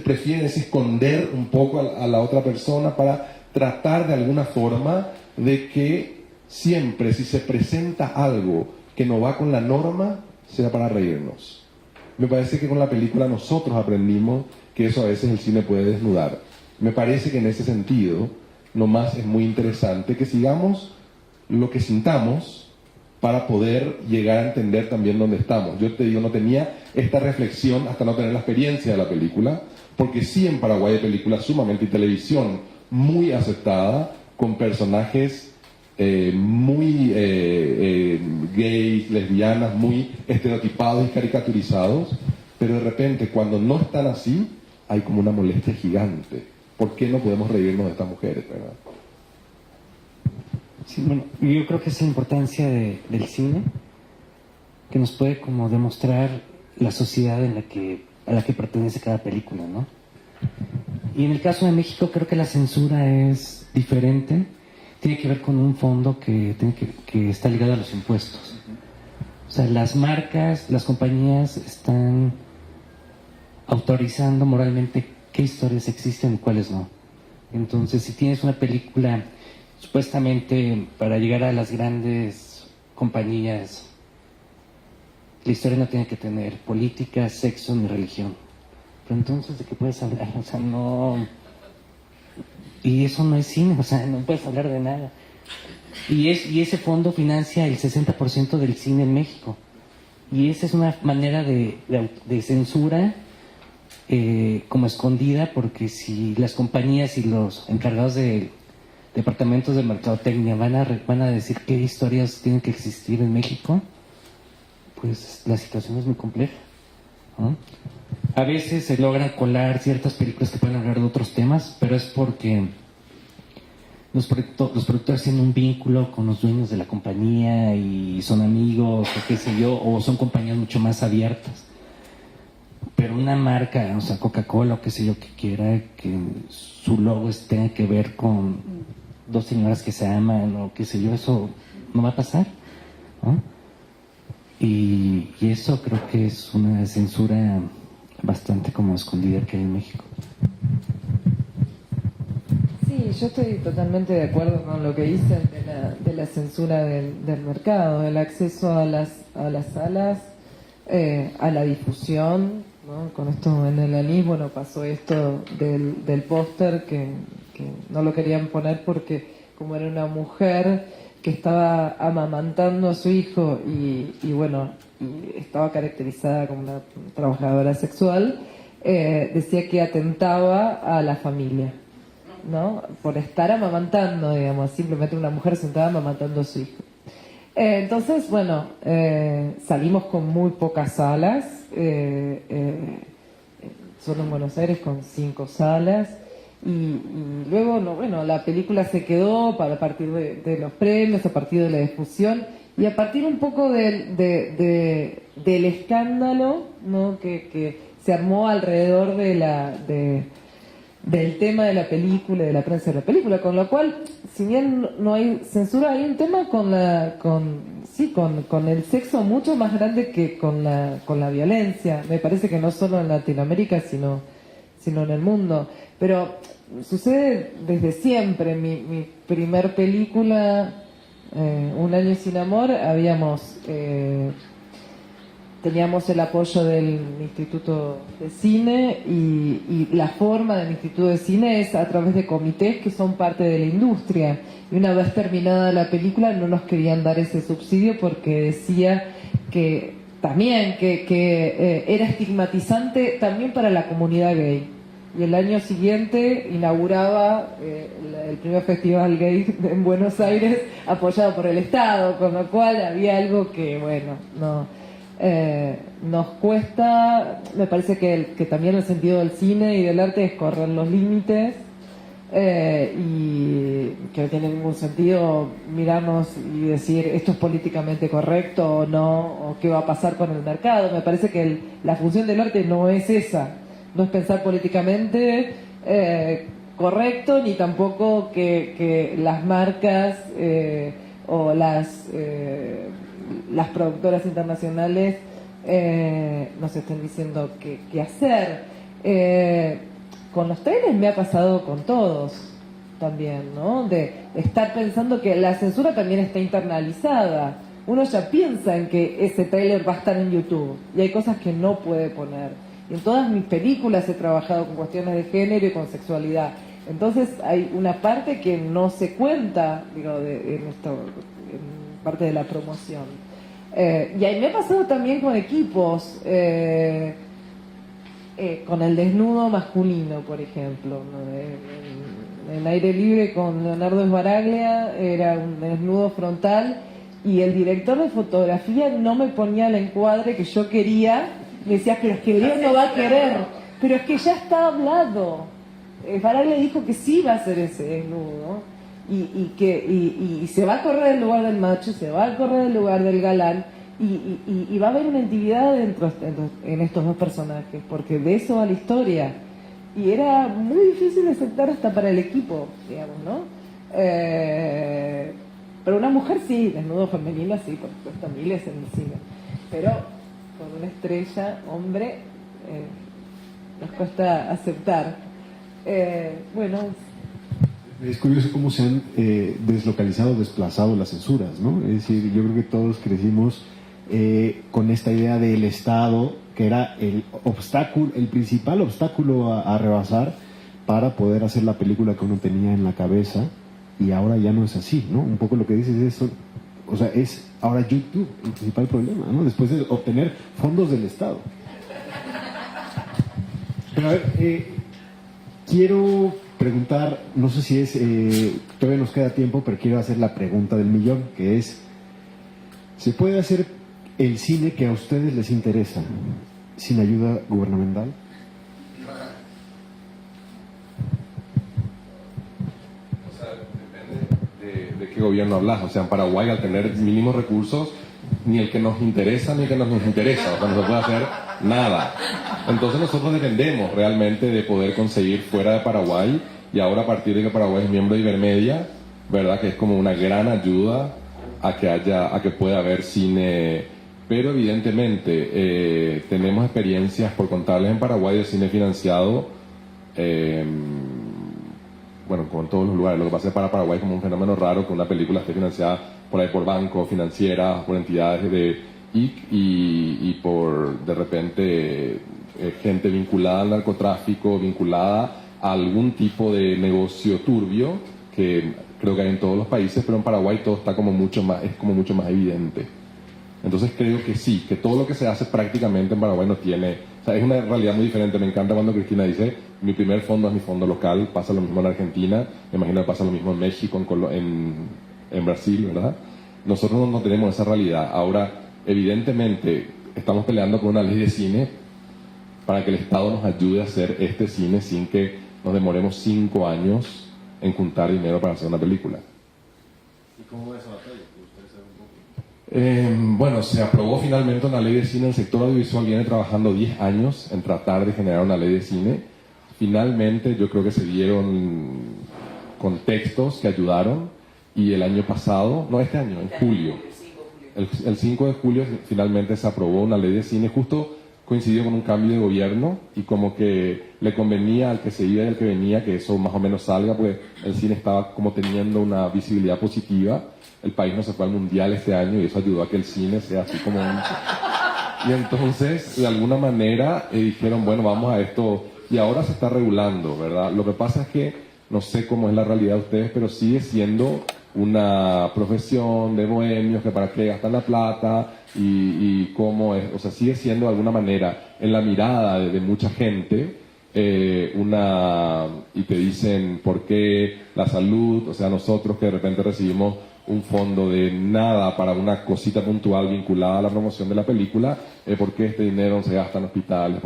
Prefieren esconder un poco a la otra persona para tratar de alguna forma de que siempre, si se presenta algo que no va con la norma, sea para reírnos. Me parece que con la película nosotros aprendimos que eso a veces el cine puede desnudar. Me parece que en ese sentido, nomás es muy interesante que sigamos lo que sintamos para poder llegar a entender también dónde estamos. Yo te digo, no tenía esta reflexión hasta no tener la experiencia de la película, porque sí en Paraguay hay películas sumamente y televisión muy aceptada, con personajes muy gays, lesbianas, muy estereotipados y caricaturizados, pero de repente cuando no están así, hay como una molestia gigante. ¿Por qué no podemos reírnos de estas mujeres, verdad? Sí, bueno, yo creo que es la importancia del cine, que nos puede como demostrar la sociedad a la que pertenece cada película, ¿no? Y en el caso de México creo que la censura es diferente, tiene que ver con un fondo que está ligado a los impuestos. O sea, las marcas, las compañías están autorizando moralmente qué historias existen y cuáles no. Entonces, si tienes una película supuestamente para llegar a las grandes compañías, la historia no tiene que tener política, sexo ni religión. Pero entonces, ¿de qué puedes hablar? O sea, no... Y eso no es cine, o sea, no puedes hablar de nada. Y ese fondo financia el 60% del cine en México. Y esa es una manera de censura como escondida, porque si las compañías y los encargados de departamentos de mercadotecnia van a decir qué historias tienen que existir en México, pues la situación es muy compleja, ¿no? A veces se logran colar ciertas películas que pueden hablar de otros temas, pero es porque los productores tienen un vínculo con los dueños de la compañía y son amigos o qué sé yo, o son compañías mucho más abiertas. Pero una marca, o sea, Coca-Cola o qué sé yo, que quiera que su logo tenga que ver con dos señoras que se aman o qué sé yo, eso no va a pasar, ¿no? Y eso creo que es una censura bastante como escondida que hay en México. Sí, yo estoy totalmente de acuerdo con lo que dicen de la censura del mercado, el acceso a las salas, a la difusión, ¿no? Con esto en el anís, bueno, pasó esto del póster que no lo querían poner porque como era una mujer que estaba amamantando a su hijo y bueno, y estaba caracterizada como una trabajadora sexual, decía que atentaba a la familia, ¿no? Por estar amamantando, digamos, simplemente una mujer sentada amamantando a su hijo. Entonces, bueno, salimos con muy pocas salas, solo en Buenos Aires con 5 salas, y luego, bueno, la película se quedó a partir de los premios, a partir de la difusión, y a partir un poco del escándalo, ¿no? que se armó alrededor del tema de la película y de la prensa de la película, con lo cual, si bien no hay censura, hay un tema con el sexo mucho más grande que con la violencia. Me parece que no solo en Latinoamérica, sino en el mundo. Pero sucede desde siempre. Mi primer película, Un año sin amor, teníamos el apoyo del Instituto de Cine y la forma del Instituto de Cine es a través de comités que son parte de la industria. Y una vez terminada la película no nos querían dar ese subsidio porque decía que también era estigmatizante también para la comunidad gay. Y el año siguiente inauguraba el primer festival gay en Buenos Aires apoyado por el Estado, con lo cual había algo que, bueno, nos cuesta. Me parece que también el sentido del cine y del arte es correr los límites y que no tiene ningún sentido mirarnos y decir esto es políticamente correcto o no, o qué va a pasar con el mercado. Me parece que la función del arte no es esa, no es pensar políticamente correcto, ni tampoco que las marcas o las productoras internacionales nos estén diciendo qué hacer. Con los trailers me ha pasado con todos también, ¿no? De estar pensando que la censura también está internalizada. Uno ya piensa en que ese trailer va a estar en YouTube y hay cosas que no puede poner. Y en todas mis películas he trabajado con cuestiones de género y con sexualidad. Entonces hay una parte que no se cuenta, digo, en parte de la promoción. Y ahí me ha pasado también con equipos, con el desnudo masculino, por ejemplo, ¿no? En Aire Libre con Leonardo Sbaraglia era un desnudo frontal y el director de fotografía no me ponía el encuadre que yo quería. Me decía, pero es que Leo no va a querer, pero es que ya está hablado. Sbaraglia dijo que sí va a hacer ese desnudo y se va a correr del lugar del macho, se va a correr del lugar del galán y va a haber una intimidad en estos dos personajes, porque de eso va la historia. Y era muy difícil de aceptar hasta para el equipo, digamos, ¿no? Pero una mujer sí, desnudo femenino sí, por supuesto, miles en el cine. Pero con una estrella, hombre, nos cuesta aceptar. Bueno. Es curioso cómo se han deslocalizado, desplazado las censuras, ¿no? Es decir, yo creo que todos crecimos con esta idea del Estado, que era el principal obstáculo a rebasar para poder hacer la película que uno tenía en la cabeza, y ahora ya no es así, ¿no? Un poco lo que dices es eso, o sea, es ahora YouTube el principal problema, ¿no? Después de obtener fondos del Estado. Pero a ver, quiero preguntar, no sé si es, todavía nos queda tiempo, pero quiero hacer la pregunta del millón, que es, ¿se puede hacer el cine que a ustedes les interesa sin ayuda gubernamental? O sea, depende de qué gobierno hablas. O sea, en Paraguay, al tener mínimos recursos, ni el que nos interesa ni el que no nos interesa, o sea, no se puede hacer nada. Entonces nosotros dependemos realmente de poder conseguir fuera de Paraguay, y ahora a partir de que Paraguay es miembro de Ibermedia, verdad que es como una gran ayuda a que pueda haber cine. Pero evidentemente tenemos experiencias por contarles en Paraguay de cine financiado, bueno, como en todos los lugares. Lo que pasa es que para Paraguay es como un fenómeno raro que una película esté financiada por ahí por bancos, financieras, por entidades de IC y por de repente gente vinculada al narcotráfico, vinculada a algún tipo de negocio turbio que creo que hay en todos los países, pero en Paraguay todo está como mucho más evidente. Entonces creo que sí, que todo lo que se hace prácticamente en Paraguay no tiene, o sea, es una realidad muy diferente. Me encanta cuando Cristina dice, mi primer fondo es mi fondo local. Pasa lo mismo en Argentina, me imagino que pasa lo mismo en México, en Brasil, ¿verdad? Nosotros no tenemos esa realidad. Ahora, evidentemente, estamos peleando por una ley de cine para que el Estado nos ayude a hacer este cine sin que nos demoremos 5 años en juntar dinero para hacer una película. ¿Y cómo va esa batalla? Bueno, se aprobó finalmente una ley de cine. El sector audiovisual viene trabajando 10 años en tratar de generar una ley de cine. Finalmente yo creo que se dieron contextos que ayudaron, y el año pasado, no, este año, en julio, el 5 de julio finalmente se aprobó una ley de cine. Justo coincidió con un cambio de gobierno y como que le convenía al que se iba y al que venía que eso más o menos salga, pues el cine estaba como teniendo una visibilidad positiva. El país no se fue al mundial este año y eso ayudó a que el cine sea así como un... Y entonces, de alguna manera, dijeron, bueno, vamos a esto, y ahora se está regulando, ¿verdad? Lo que pasa es que, no sé cómo es la realidad de ustedes, pero sigue siendo una profesión de bohemios que para qué gastan la plata y cómo es, o sea, sigue siendo de alguna manera en la mirada de mucha gente y te dicen por qué la salud, o sea, nosotros que de repente recibimos un fondo de nada para una cosita puntual vinculada a la promoción de la película, por qué este dinero no se gasta en hospitales,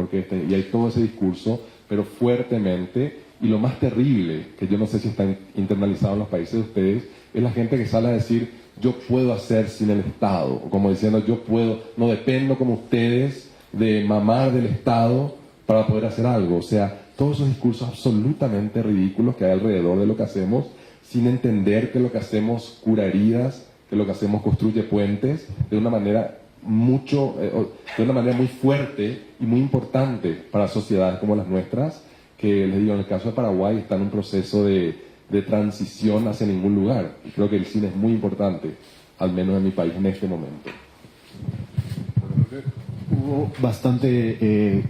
y hay todo ese discurso, pero fuertemente. Y lo más terrible, que yo no sé si está internalizado en los países de ustedes, es la gente que sale a decir, yo puedo hacer sin el Estado, o como diciendo, yo puedo, no dependo como ustedes de mamar del Estado para poder hacer algo. O sea, todos esos discursos absolutamente ridículos que hay alrededor de lo que hacemos, sin entender que lo que hacemos cura heridas, que lo que hacemos construye puentes, de una manera de una manera muy fuerte y muy importante para sociedades como las nuestras, que les digo, en el caso de Paraguay está en un proceso de transición hacia ningún lugar. Y creo que el cine es muy importante, al menos en mi país en este momento. Hubo bastante,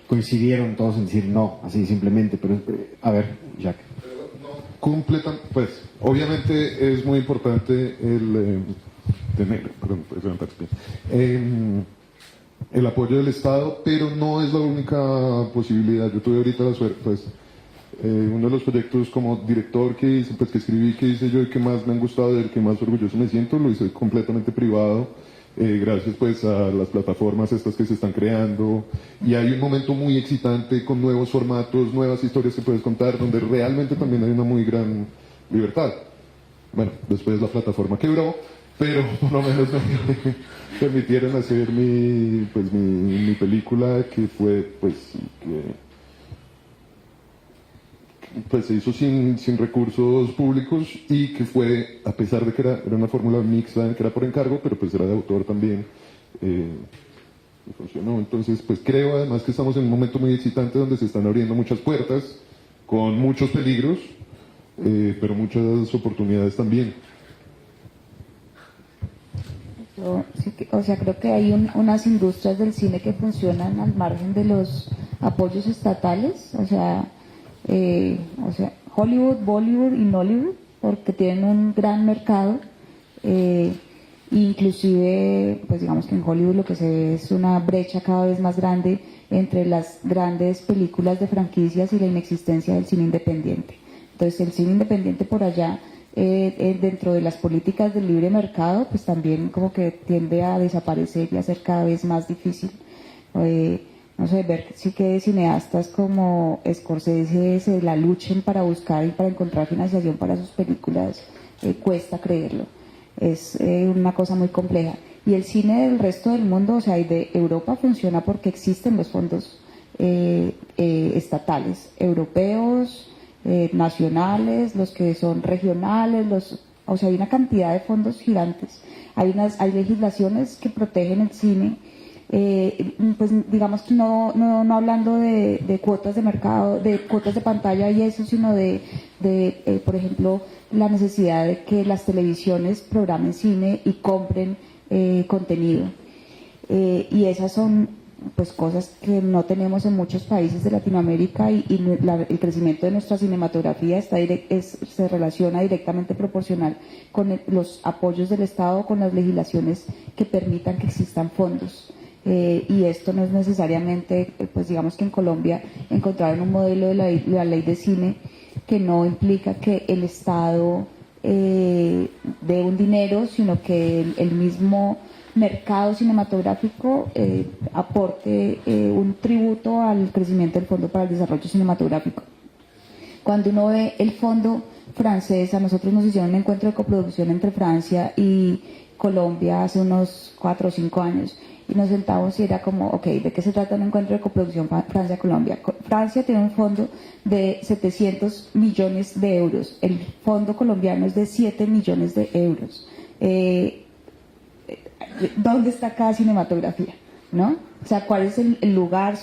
coincidieron todos en decir no, así simplemente, pero a ver, Jack. Pues, obviamente es muy importante el apoyo del Estado, pero no es la única posibilidad. Yo tuve ahorita la suerte, pues, uno de los proyectos como director que hice, pues que escribí, que hice yo, el que más me han gustado, del que más orgulloso me siento, lo hice completamente privado, gracias pues a las plataformas estas que se están creando, y hay un momento muy excitante con nuevos formatos, nuevas historias que puedes contar, donde realmente también hay una muy gran libertad. Bueno, después la plataforma quebró, pero por lo menos me permitieron hacer mi película, que fue se hizo sin recursos públicos, y que fue, a pesar de que era una fórmula mixta, que era por encargo, pero pues era de autor también, funcionó. Entonces, pues creo además que estamos en un momento muy excitante donde se están abriendo muchas puertas, con muchos peligros, pero muchas oportunidades también. Creo que hay unas industrias del cine que funcionan al margen de los apoyos estatales, Hollywood, Bollywood y Nollywood, porque tienen un gran mercado, inclusive, pues digamos que en Hollywood lo que se ve es una brecha cada vez más grande entre las grandes películas de franquicias y la inexistencia del cine independiente. Entonces el cine independiente por allá, dentro de las políticas del libre mercado, pues también como que tiende a desaparecer y a ser cada vez más difícil. No sé, ver sí que cineastas como Scorsese se la luchen para buscar y para encontrar financiación para sus películas, cuesta creerlo. Es una cosa muy compleja. Y el cine del resto del mundo, y de Europa, funciona porque existen los fondos estatales, europeos, nacionales, los que son regionales, hay una cantidad de fondos gigantes. Hay legislaciones que protegen el cine, pues digamos que no hablando de cuotas de mercado, de cuotas de pantalla y eso, sino de por ejemplo, la necesidad de que las televisiones programen cine y compren contenido. Y esas son pues cosas que no tenemos en muchos países de Latinoamérica, y el crecimiento de nuestra cinematografía se relaciona directamente proporcional con los apoyos del Estado, con las legislaciones que permitan que existan fondos. Y esto no es necesariamente, pues digamos que en Colombia encontraron un modelo de la ley de cine que no implica que el Estado dé un dinero, sino que el mismo mercado cinematográfico aporte un tributo al crecimiento del Fondo para el Desarrollo Cinematográfico. Cuando uno ve el fondo francesa. Nosotros nos hicieron un encuentro de coproducción entre Francia y Colombia hace unos 4 o 5 años. Y nos sentamos y era como, ok, ¿de qué se trata un encuentro de coproducción Francia-Colombia? Francia tiene un fondo de 700 millones de euros. El fondo colombiano es de 7 millones de euros. ¿Dónde está cada cinematografía? ¿No? O sea, ¿cuál es el lugar,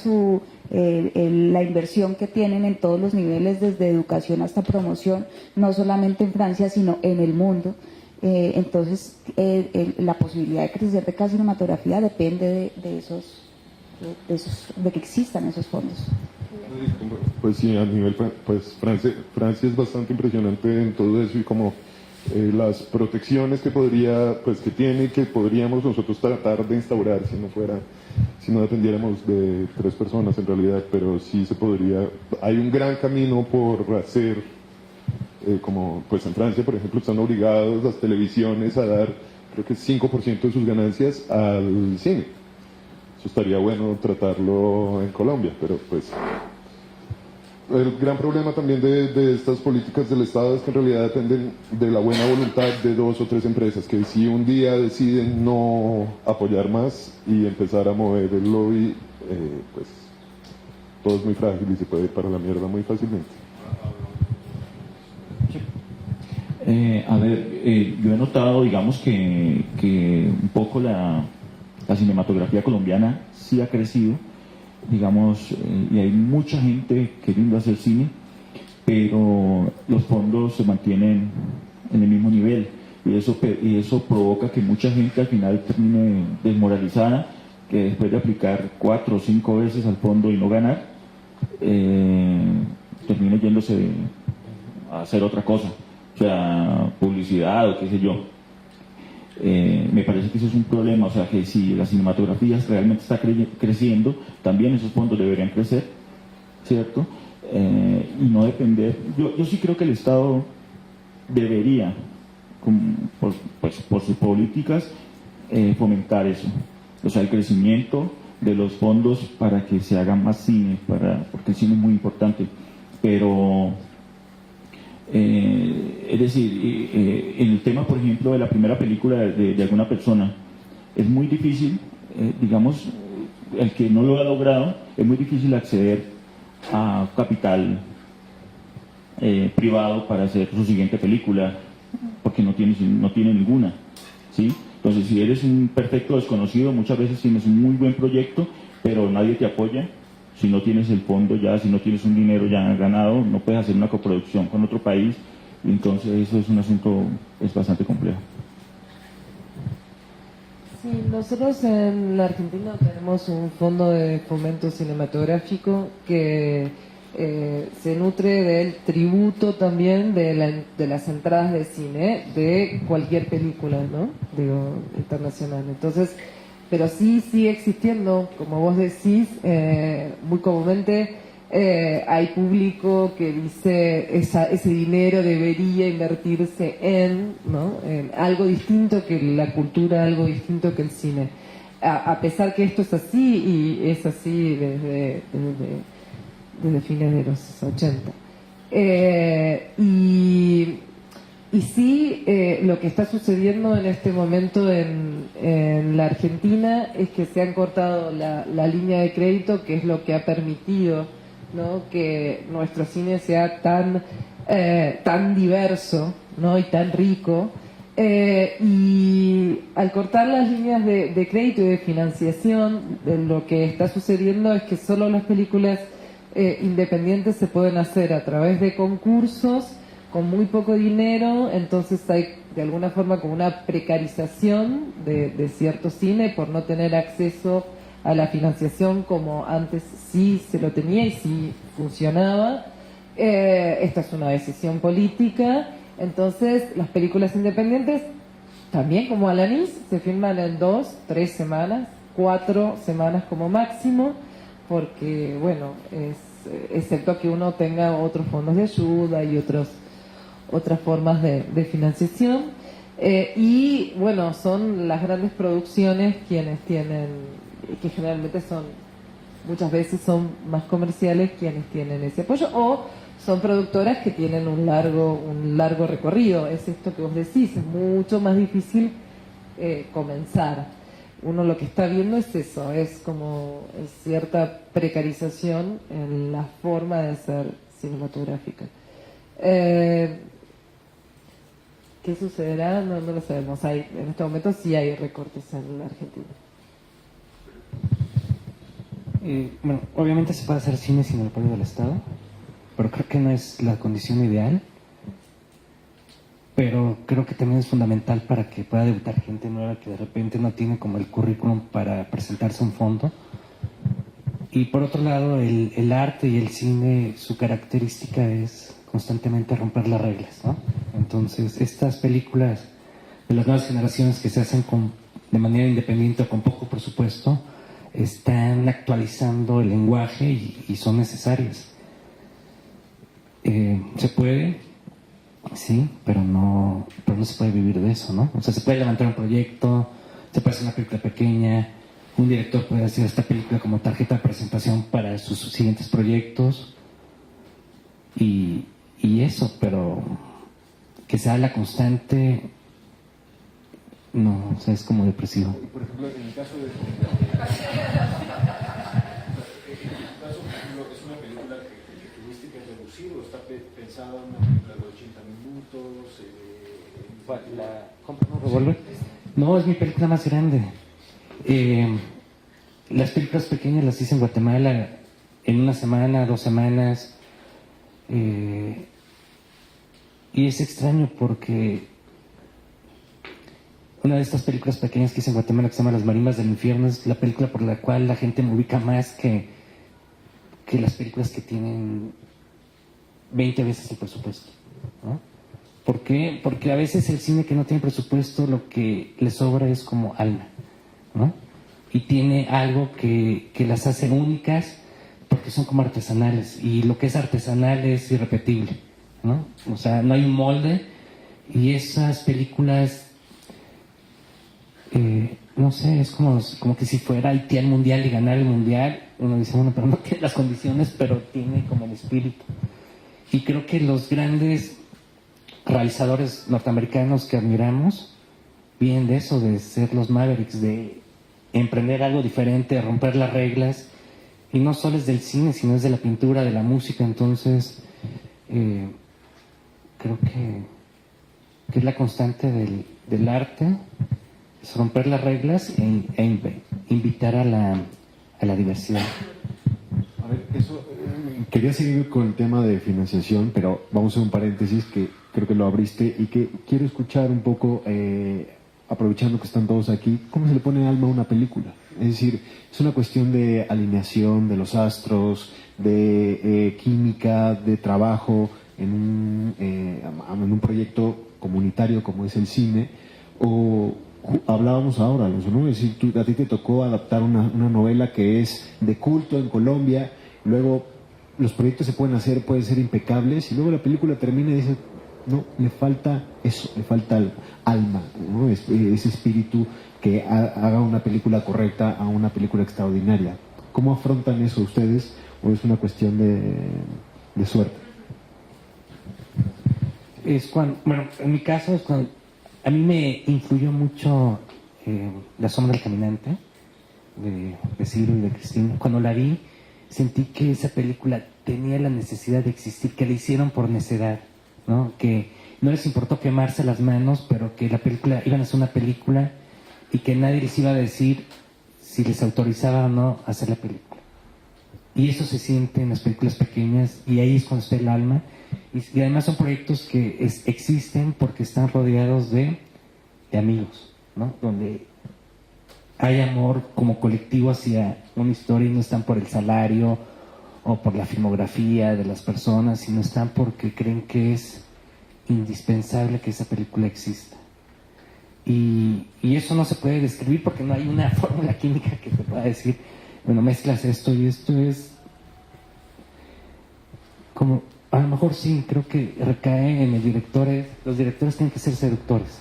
la inversión que tienen en todos los niveles, desde educación hasta promoción, no solamente en Francia, sino en el mundo? Entonces, la posibilidad de crecer de cada cinematografía depende de que existan esos fondos. Pues sí, a nivel, pues Francia es bastante impresionante en todo eso, y como las protecciones que tiene y que podríamos nosotros tratar de instaurar si no dependiéramos de 3 personas en realidad, pero sí se podría. Hay un gran camino por hacer, como pues en Francia, por ejemplo, están obligados las televisiones a dar, creo que 5% de sus ganancias al cine. Eso estaría bueno tratarlo en Colombia, pero pues el gran problema también de estas políticas del Estado es que en realidad dependen de la buena voluntad de 2 o 3 empresas, que si un día deciden no apoyar más y empezar a mover el lobby, pues todo es muy frágil y se puede ir para la mierda muy fácilmente. Yo he notado, digamos, que un poco la cinematografía colombiana sí ha crecido, digamos, y hay mucha gente queriendo hacer cine, pero los fondos se mantienen en el mismo nivel, y eso provoca que mucha gente al final termine desmoralizada, que después de aplicar 4 o 5 veces al fondo y no ganar, termine yéndose a hacer otra cosa, o sea, publicidad o qué sé yo. Me parece que eso es un problema, o sea, que si la cinematografía realmente está creciendo, también esos fondos deberían crecer, ¿cierto? Y no depender. Yo sí creo que el Estado debería, por sus políticas, fomentar eso, o sea, el crecimiento de los fondos para que se haga más cine, porque el cine es muy importante, pero es decir, en el tema, por ejemplo, de la primera película de alguna persona, es muy difícil, digamos, el que no lo ha logrado, es muy difícil acceder a capital privado para hacer su siguiente película, porque no tiene ninguna, ¿sí? Entonces, si eres un perfecto desconocido, muchas veces tienes un muy buen proyecto, pero nadie te apoya. Si no tienes el fondo ya, si no tienes un dinero ya ganado, no puedes hacer una coproducción con otro país, y entonces eso es un asunto, es bastante complejo. Sí, nosotros en la Argentina tenemos un fondo de fomento cinematográfico que se nutre del tributo también de las entradas de cine de cualquier película, ¿no? Digo, internacional. Entonces, pero sí sigue existiendo, como vos decís, muy comúnmente hay público que dice ese dinero debería invertirse en, ¿no? En algo distinto que la cultura, algo distinto que el cine. A pesar que esto es así, y es así desde fines de los 80. Y sí, lo que está sucediendo en este momento en la Argentina es que se han cortado la línea de crédito, que es lo que ha permitido, ¿no?, que nuestro cine sea tan diverso, ¿no?, y tan rico. Y al cortar las líneas de crédito y de financiación, lo que está sucediendo es que solo las películas independientes se pueden hacer a través de concursos con muy poco dinero. Entonces hay de alguna forma como una precarización de cierto cine por no tener acceso a la financiación como antes sí se lo tenía y sí funcionaba. Esta es una decisión política. Entonces las películas independientes, también como Alanis, se filman en 2, 3 semanas, 4 semanas como máximo, porque bueno, excepto que uno tenga otros fondos de ayuda y otras formas de financiación, y bueno, son las grandes producciones quienes tienen, que generalmente muchas veces son más comerciales, quienes tienen ese apoyo, o son productoras que tienen un largo recorrido. Es esto que vos decís, es mucho más difícil comenzar. Uno lo que está viendo es eso, es como cierta precarización en la forma de hacer cinematográfica. ¿Qué sucederá? No lo sabemos. En este momento sí hay recortes en la Argentina. Bueno, obviamente se puede hacer cine sin el apoyo del Estado, pero creo que no es la condición ideal. Pero creo que también es fundamental para que pueda debutar gente nueva que de repente no tiene como el currículum para presentarse a un fondo. Y por otro lado, el arte y el cine, su característica es constantemente romper las reglas, ¿no? Entonces, estas películas de las nuevas generaciones que se hacen de manera independiente o con poco presupuesto, están actualizando el lenguaje y son necesarias. Se puede, sí, pero no se puede vivir de eso, ¿no? O sea, se puede levantar un proyecto, se puede hacer una película pequeña, un director puede hacer esta película como tarjeta de presentación para sus siguientes proyectos y eso, pero que sea la constante, no, o sea, es como depresivo. Por ejemplo, en el caso de... ¿Es una película que tuviste que reducir o está pensada una película de 80 minutos? ¿La Revolver? No, es mi película más grande. Las películas pequeñas las hice en Guatemala en 1 semana, 2 semanas. Y es extraño porque una de estas películas pequeñas que hice en Guatemala, que se llama Las Marimbas del Infierno, es la película por la cual la gente me ubica más que las películas que tienen 20 veces el presupuesto, ¿no? ¿Por qué? Porque a veces el cine que no tiene presupuesto, lo que le sobra es como alma, ¿no? Y tiene algo que las hace únicas porque son como artesanales, y lo que es artesanal es irrepetible, ¿no? O sea, no hay un molde, y esas películas, no sé, es como que si fuera Haití al mundial y ganar el mundial, uno dice, bueno, pero no tiene las condiciones, pero tiene como el espíritu. Y creo que los grandes realizadores norteamericanos que admiramos vienen de eso, de ser los Mavericks, de emprender algo diferente, de romper las reglas, y no solo es del cine, sino es de la pintura, de la música. Entonces creo que es la constante del arte, es romper las reglas e invitar a la diversidad. A ver, eso, quería seguir con el tema de financiación, pero vamos a hacer un paréntesis que creo que lo abriste y que quiero escuchar un poco, aprovechando que están todos aquí, ¿cómo se le pone alma a una película? Es decir, es una cuestión de alineación de los astros, de química, de trabajo en un proyecto comunitario como es el cine, o hablábamos ahora, ¿no? Es decir, a ti te tocó adaptar una novela que es de culto en Colombia, luego los proyectos se pueden ser impecables, y luego la película termina y dices, no, le falta eso, le falta alma, ¿no? Ese espíritu que haga una película correcta a una película extraordinaria. ¿Cómo afrontan eso ustedes, o es una cuestión de suerte? Bueno, en mi caso es cuando a mí me influyó mucho La sombra del caminante de Ciro y de Cristina. Cuando la vi, sentí que esa película tenía la necesidad de existir, que la hicieron por necedad, ¿no? Que no les importó quemarse las manos, pero que la película, iban a hacer una película y que nadie les iba a decir si les autorizaba o no hacer la película. Y eso se siente en las películas pequeñas, y ahí es cuando está el alma. Y además son proyectos que existen porque están rodeados de amigos, ¿no? Donde hay amor como colectivo hacia una historia, y no están por el salario o por la filmografía de las personas, sino están porque creen que es indispensable que esa película exista. Y eso no se puede describir porque no hay una fórmula química que te pueda decir, bueno, mezclas esto y esto. Es como, a lo mejor sí, creo que recae en el director. Los directores tienen que ser seductores,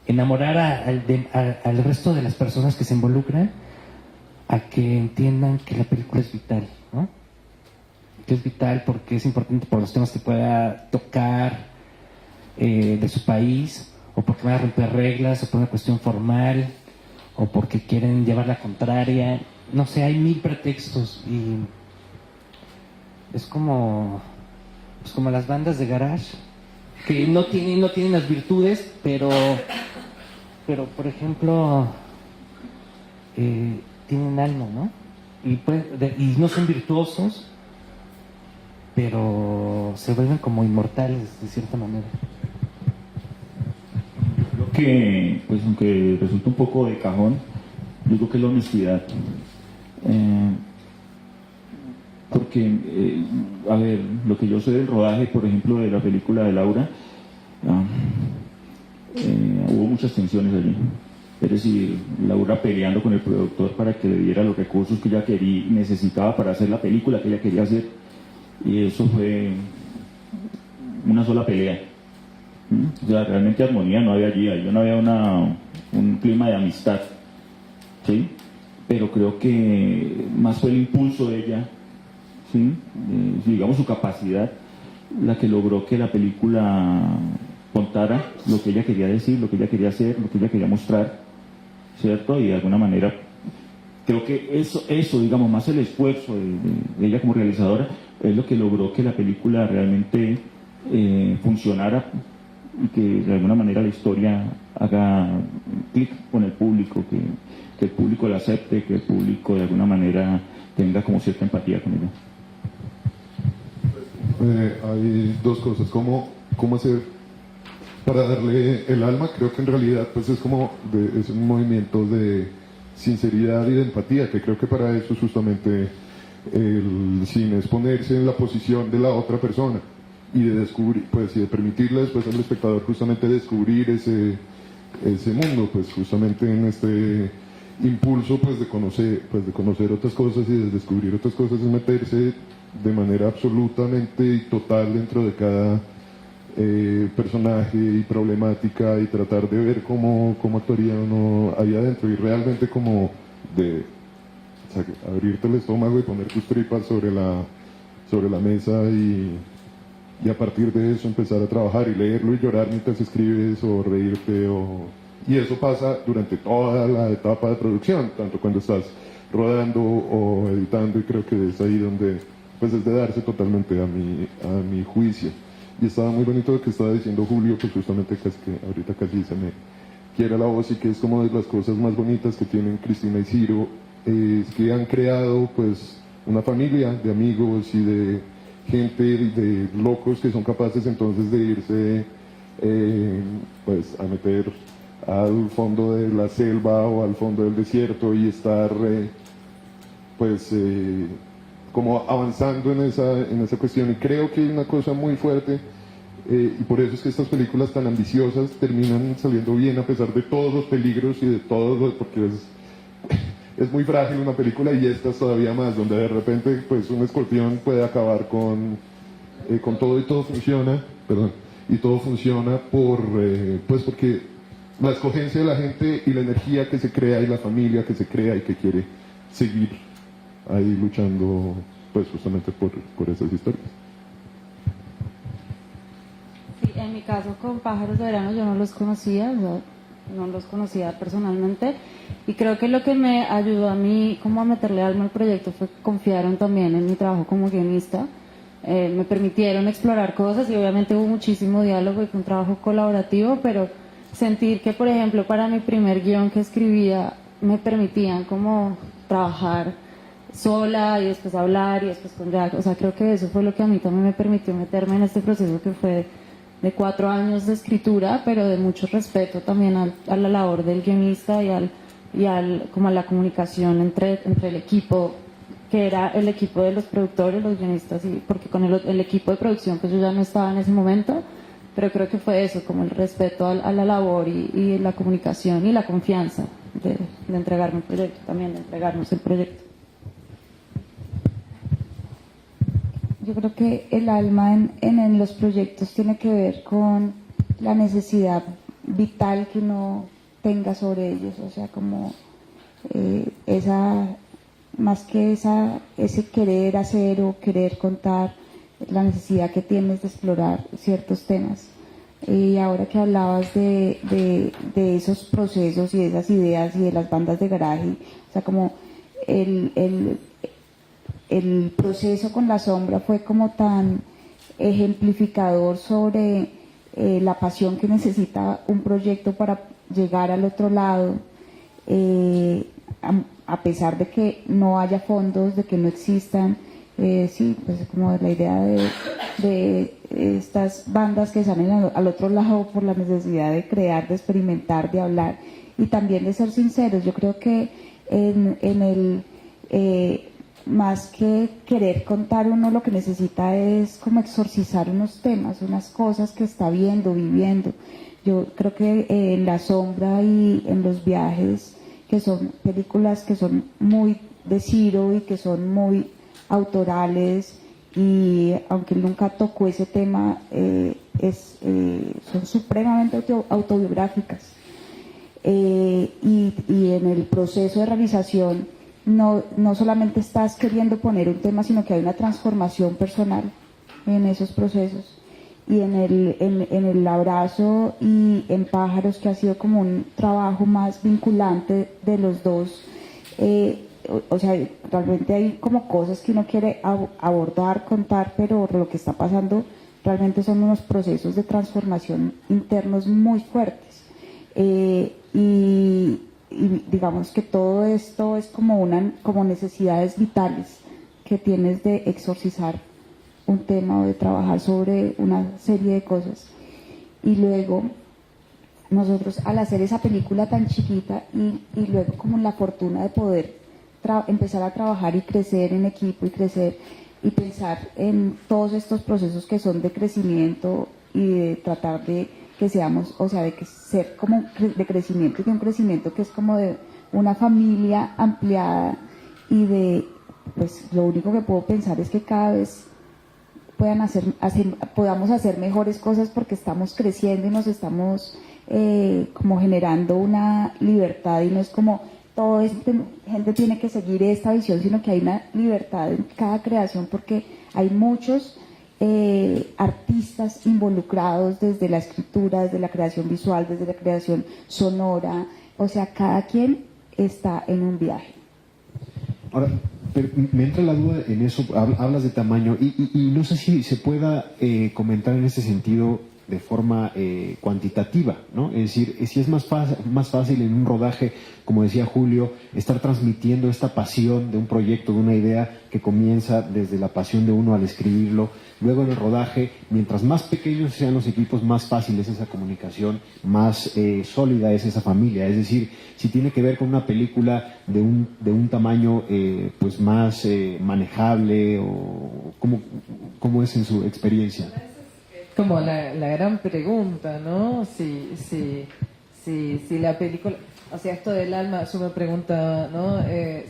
enamorar al resto de las personas que se involucran a que entiendan que la película es vital, ¿no? qué es vital, por qué es importante, por los temas que pueda tocar de su país, o porque van a romper reglas, o por una cuestión formal, o porque quieren llevar la contraria. No sé, hay 1000 pretextos y es como las bandas de garage que no tienen las virtudes, pero por ejemplo tienen alma, ¿no? Y no son virtuosos, pero se vuelven como inmortales de cierta manera. Creo que, pues aunque resulta un poco de cajón, digo que es la honestidad. Porque, a ver, lo que yo sé del rodaje, por ejemplo, de la película de Laura, hubo muchas tensiones allí. Es decir, Laura peleando con el productor para que le diera los recursos que ella necesitaba para hacer la película que ella quería hacer. Y eso fue una sola pelea. O sea, realmente armonía no había allí, no había un clima de amistad. ¿Sí? Pero creo que más fue el impulso de ella, ¿sí? Digamos su capacidad, la que logró que la película contara lo que ella quería decir, lo que ella quería hacer, lo que ella quería mostrar, ¿cierto? Y de alguna manera creo que eso digamos, más el esfuerzo de ella como realizadora, es lo que logró que la película realmente funcionara y que de alguna manera la historia haga clic con el público, que el público la acepte, que el público de alguna manera tenga como cierta empatía con ella. Hay dos cosas, cómo hacer para darle el alma. Creo que en realidad pues es un movimiento de sinceridad y de empatía, que creo que para eso justamente el cine es ponerse en la posición de la otra persona y de descubrir, pues, y de permitirle después al espectador justamente descubrir ese mundo, pues justamente en este impulso pues de conocer otras cosas y de descubrir otras cosas, es meterse de manera absolutamente y total dentro de cada personaje y problemática y tratar de ver cómo actuaría uno ahí adentro y realmente como de abrirte el estómago y poner tus tripas sobre la mesa y a partir de eso empezar a trabajar y leerlo y llorar mientras escribes o reírte y eso pasa durante toda la etapa de producción, tanto cuando estás rodando o editando, y creo que es ahí donde pues es de darse totalmente a mi juicio. Y estaba muy bonito lo que estaba diciendo Julio, pues justamente que ahorita casi se me quiebra la voz, y que es como de las cosas más bonitas que tienen Cristina y Ciro, es que han creado pues una familia de amigos y de gente, de locos que son capaces entonces de irse pues a meter al fondo de la selva o al fondo del desierto y estar como avanzando en esa cuestión. Y creo que hay una cosa muy fuerte y por eso es que estas películas tan ambiciosas terminan saliendo bien a pesar de todos los peligros y de todo, porque es muy frágil una película, y estas todavía más, donde de repente pues un escorpión puede acabar con todo, y todo funciona, pues porque la escogencia de la gente y la energía que se crea y la familia que se crea y que quiere seguir ahí luchando pues justamente por esas historias. Sí, en mi caso con Pájaros de Verano yo no los conocía, no los conocía personalmente, y creo que lo que me ayudó a mí como a meterle alma al proyecto fue que confiaron también en mi trabajo como guionista. Me permitieron explorar cosas y obviamente hubo muchísimo diálogo y fue un trabajo colaborativo, pero sentir que, por ejemplo, para mi primer guión que escribía me permitían como trabajar sola y después hablar y después con Jack, o sea, creo que eso fue lo que a mí también me permitió meterme en este proceso que fue de 4 años de escritura, pero de mucho respeto también a la labor del guionista y como a la comunicación entre el equipo, que era el equipo de los productores, los guionistas, y porque con el equipo de producción pues yo ya no estaba en ese momento, pero creo que fue eso, como el respeto a la labor y la comunicación y la confianza de entregarme el proyecto, también de entregarnos el proyecto. Yo creo que el alma en los proyectos tiene que ver con la necesidad vital que uno tenga sobre ellos, o sea, como esa ese querer hacer o querer contar, la necesidad que tienes de explorar ciertos temas. Y ahora que hablabas de esos procesos y de esas ideas y de las bandas de garaje, o sea, como el proceso con La Sombra fue como tan ejemplificador sobre la pasión que necesita un proyecto para llegar al otro lado, a pesar de que no haya fondos, de que no existan. Sí, pues como la idea de estas bandas que salen al otro lado por la necesidad de crear, de experimentar, de hablar y también de ser sinceros. Yo creo que más que querer contar, uno lo que necesita es como exorcizar unos temas, unas cosas que está viviendo. Yo creo que en La Sombra y en Los Viajes, que son películas que son muy de Ciro y que son muy autorales, y aunque él nunca tocó ese tema, son supremamente autobiográficas. Y en el proceso de realización no solamente estás queriendo poner un tema, sino que hay una transformación personal en esos procesos. Y en el Abrazo y en Pájaros, que ha sido como un trabajo más vinculante de los dos, o sea, realmente hay como cosas que uno quiere abordar, contar, pero lo que está pasando realmente son unos procesos de transformación internos muy fuertes. Y digamos que todo esto es como necesidades vitales que tienes de exorcizar un tema o de trabajar sobre una serie de cosas. Y luego nosotros, al hacer esa película tan chiquita y luego como la fortuna de poder empezar a trabajar y crecer en equipo y crecer y pensar en todos estos procesos que son de crecimiento y de tratar de que seamos, o sea, de que ser como de crecimiento, y de un crecimiento que es como de una familia ampliada, y de, pues lo único que puedo pensar es que cada vez podamos hacer mejores cosas porque estamos creciendo y nos estamos como generando una libertad, y no es como todo gente tiene que seguir esta visión, sino que hay una libertad en cada creación porque hay muchos artistas involucrados desde la escritura, desde la creación visual, desde la creación sonora, o sea, cada quien está en un viaje. Ahora, pero me entra la duda en eso, hablas de tamaño y no sé si se pueda comentar en ese sentido de forma cuantitativa, ¿no? Es decir, si es más fácil en un rodaje, como decía Julio, estar transmitiendo esta pasión de un proyecto, de una idea que comienza desde la pasión de uno al escribirlo, luego en el rodaje, mientras más pequeños sean los equipos, más fácil es esa comunicación, más sólida es esa familia. Es decir, si tiene que ver con una película de un tamaño pues más manejable, o ¿cómo es en su experiencia? Como la gran pregunta, ¿no? Si la película, o sea, esto del alma, yo me preguntaba, ¿no?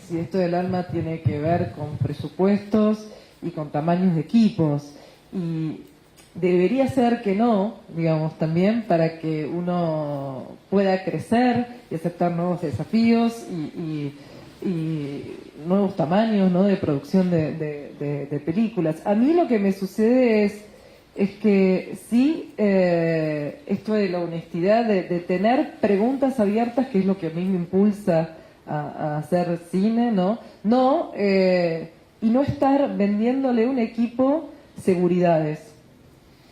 Si esto del alma tiene que ver con presupuestos y con tamaños de equipos, y debería ser que no, digamos, también para que uno pueda crecer y aceptar nuevos desafíos y nuevos tamaños, ¿no? De producción de películas. A mí lo que me sucede es que sí, esto de la honestidad, de tener preguntas abiertas, que es lo que a mí me impulsa a hacer cine, ¿no? Y no estar vendiéndole un equipo seguridades,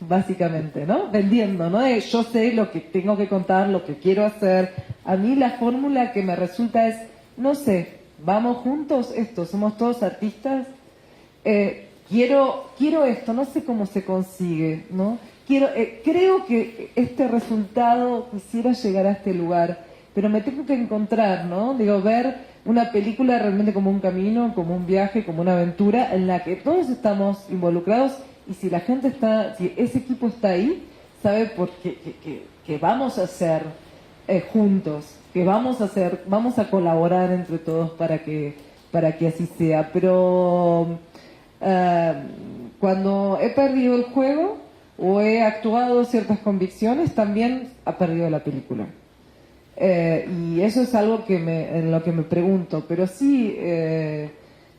básicamente, ¿no? Vendiendo, ¿no? Yo sé lo que tengo que contar, lo que quiero hacer. A mí la fórmula que me resulta es, no sé, vamos juntos, somos todos artistas, quiero esto, no sé cómo se consigue, ¿no? Creo que este resultado, quisiera llegar a este lugar, pero me tengo que encontrar, ¿no? Digo, ver una película realmente como un camino, como un viaje, como una aventura en la que todos estamos involucrados, y si la gente si ese equipo está ahí, sabe por que vamos a hacer juntos, que vamos a colaborar entre todos para que así sea. Pero cuando he perdido el juego o he actuado ciertas convicciones, también ha perdido la película. Y eso es algo en lo que me pregunto. Pero sí,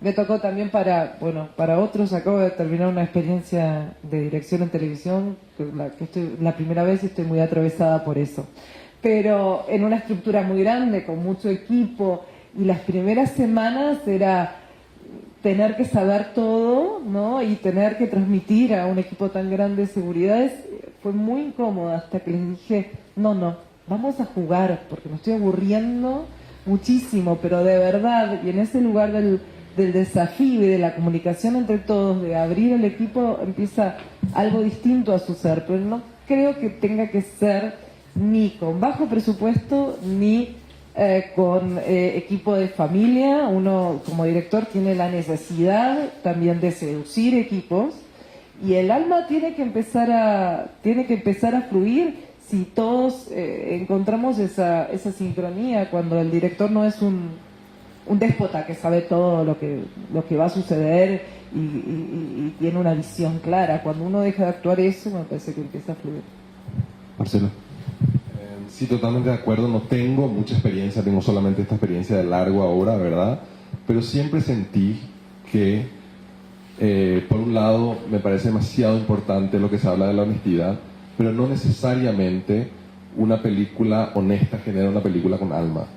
me tocó también para otros. Acabo de terminar una experiencia de dirección en televisión, que estoy la primera vez y estoy muy atravesada por eso. Pero en una estructura muy grande, con mucho equipo, y las primeras semanas era tener que saber todo, ¿no? Y tener que transmitir a un equipo tan grande de seguridad fue muy incómodo, hasta que les dije, no, vamos a jugar, porque me estoy aburriendo muchísimo, pero de verdad, y en ese lugar del desafío y de la comunicación entre todos, de abrir el equipo, empieza algo distinto a suceder, pero no creo que tenga que ser ni con bajo presupuesto, ni con equipo de familia. Uno como director tiene la necesidad también de seducir equipos, y el alma tiene que empezar a fluir si todos encontramos esa sincronía, cuando el director no es un déspota que sabe todo lo que va a suceder y tiene una visión clara. Cuando uno deja de actuar eso, me parece que empieza a fluir. Marcelo. Sí, totalmente de acuerdo. No tengo mucha experiencia, tengo solamente esta experiencia de largo ahora, ¿verdad? Pero siempre sentí que, por un lado, me parece demasiado importante lo que se habla de la honestidad, pero no necesariamente una película honesta genera una película con alma.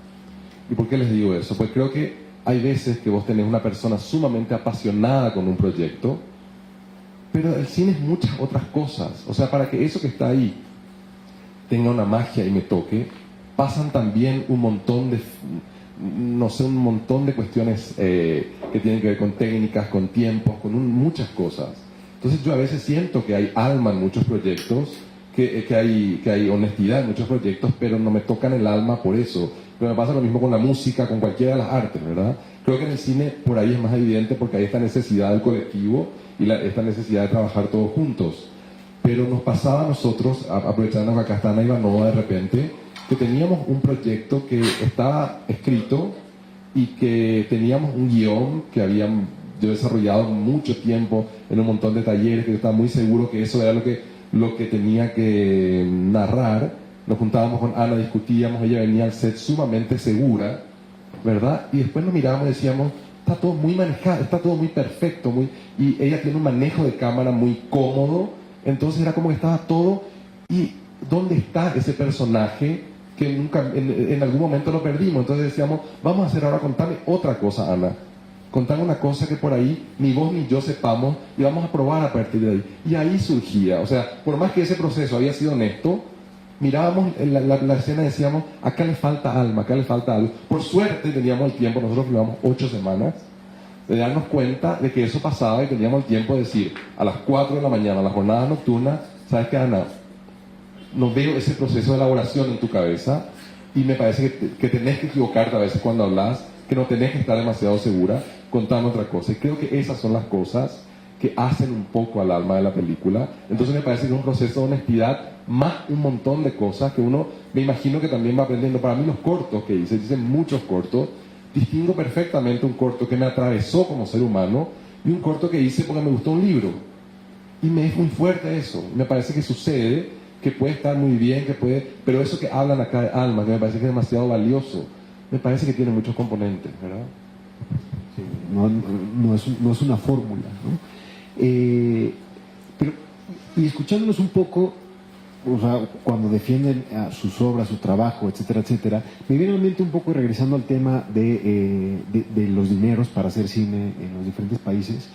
¿Y por qué les digo eso? Pues creo que hay veces que vos tenés una persona sumamente apasionada con un proyecto, pero el cine es muchas otras cosas. O sea, para que eso que está ahí tenga una magia y me toque, pasan también un montón de cuestiones que tienen que ver con técnicas, con tiempos, con muchas cosas. Entonces yo a veces siento que hay alma en muchos proyectos, que hay honestidad en muchos proyectos, pero no me tocan el alma por eso. Pero me pasa lo mismo con la música, con cualquiera de las artes, ¿verdad? Creo que en el cine por ahí es más evidente, porque hay esta necesidad del colectivo y esta necesidad de trabajar todos juntos. Pero nos pasaba a nosotros, aprovechando que acá está Ana Ivanova de repente, que teníamos un proyecto que estaba escrito y que teníamos un guión que habían yo desarrollado mucho tiempo en un montón de talleres, que yo estaba muy seguro que eso era lo que tenía que narrar. Nos juntábamos con Ana, discutíamos, ella venía al set sumamente segura, ¿verdad? Y después nos mirábamos y decíamos, está todo muy manejado, está todo muy perfecto, y ella tiene un manejo de cámara muy cómodo. Entonces era como que estaba todo, y ¿dónde está ese personaje que nunca, en algún momento lo perdimos? Entonces decíamos, vamos a hacer ahora, contame otra cosa, Ana. Contame una cosa que por ahí ni vos ni yo sepamos, y vamos a probar a partir de ahí. Y ahí surgía, o sea, por más que ese proceso había sido honesto, mirábamos la escena y decíamos, acá le falta alma, acá le falta algo. Por suerte teníamos el tiempo, nosotros filmamos 8 semanas, de darnos cuenta de que eso pasaba, y teníamos el tiempo de decir, a las 4 de la mañana, a la jornada nocturna, ¿sabes qué, Ana? No veo ese proceso de elaboración en tu cabeza, y me parece que tenés que equivocarte a veces cuando hablas, que no tenés que estar demasiado segura, contando otra cosa. Y creo que esas son las cosas que hacen un poco al alma de la película. Entonces me parece que es un proceso de honestidad, más un montón de cosas que uno, me imagino que también va aprendiendo. Para mí los cortos que hice muchos cortos, distingo perfectamente un corto que me atravesó como ser humano y un corto que hice porque me gustó un libro. Y me es muy fuerte eso. Me parece que sucede, que puede estar muy bien, pero eso que hablan acá de alma, que me parece que es demasiado valioso, me parece que tiene muchos componentes, ¿verdad? Sí, no es una fórmula, ¿no? Pero, y escuchándonos un poco, o sea, cuando defienden a sus obras, su trabajo, etcétera, etcétera, me viene a la mente un poco, regresando al tema de los dineros para hacer cine en los diferentes países.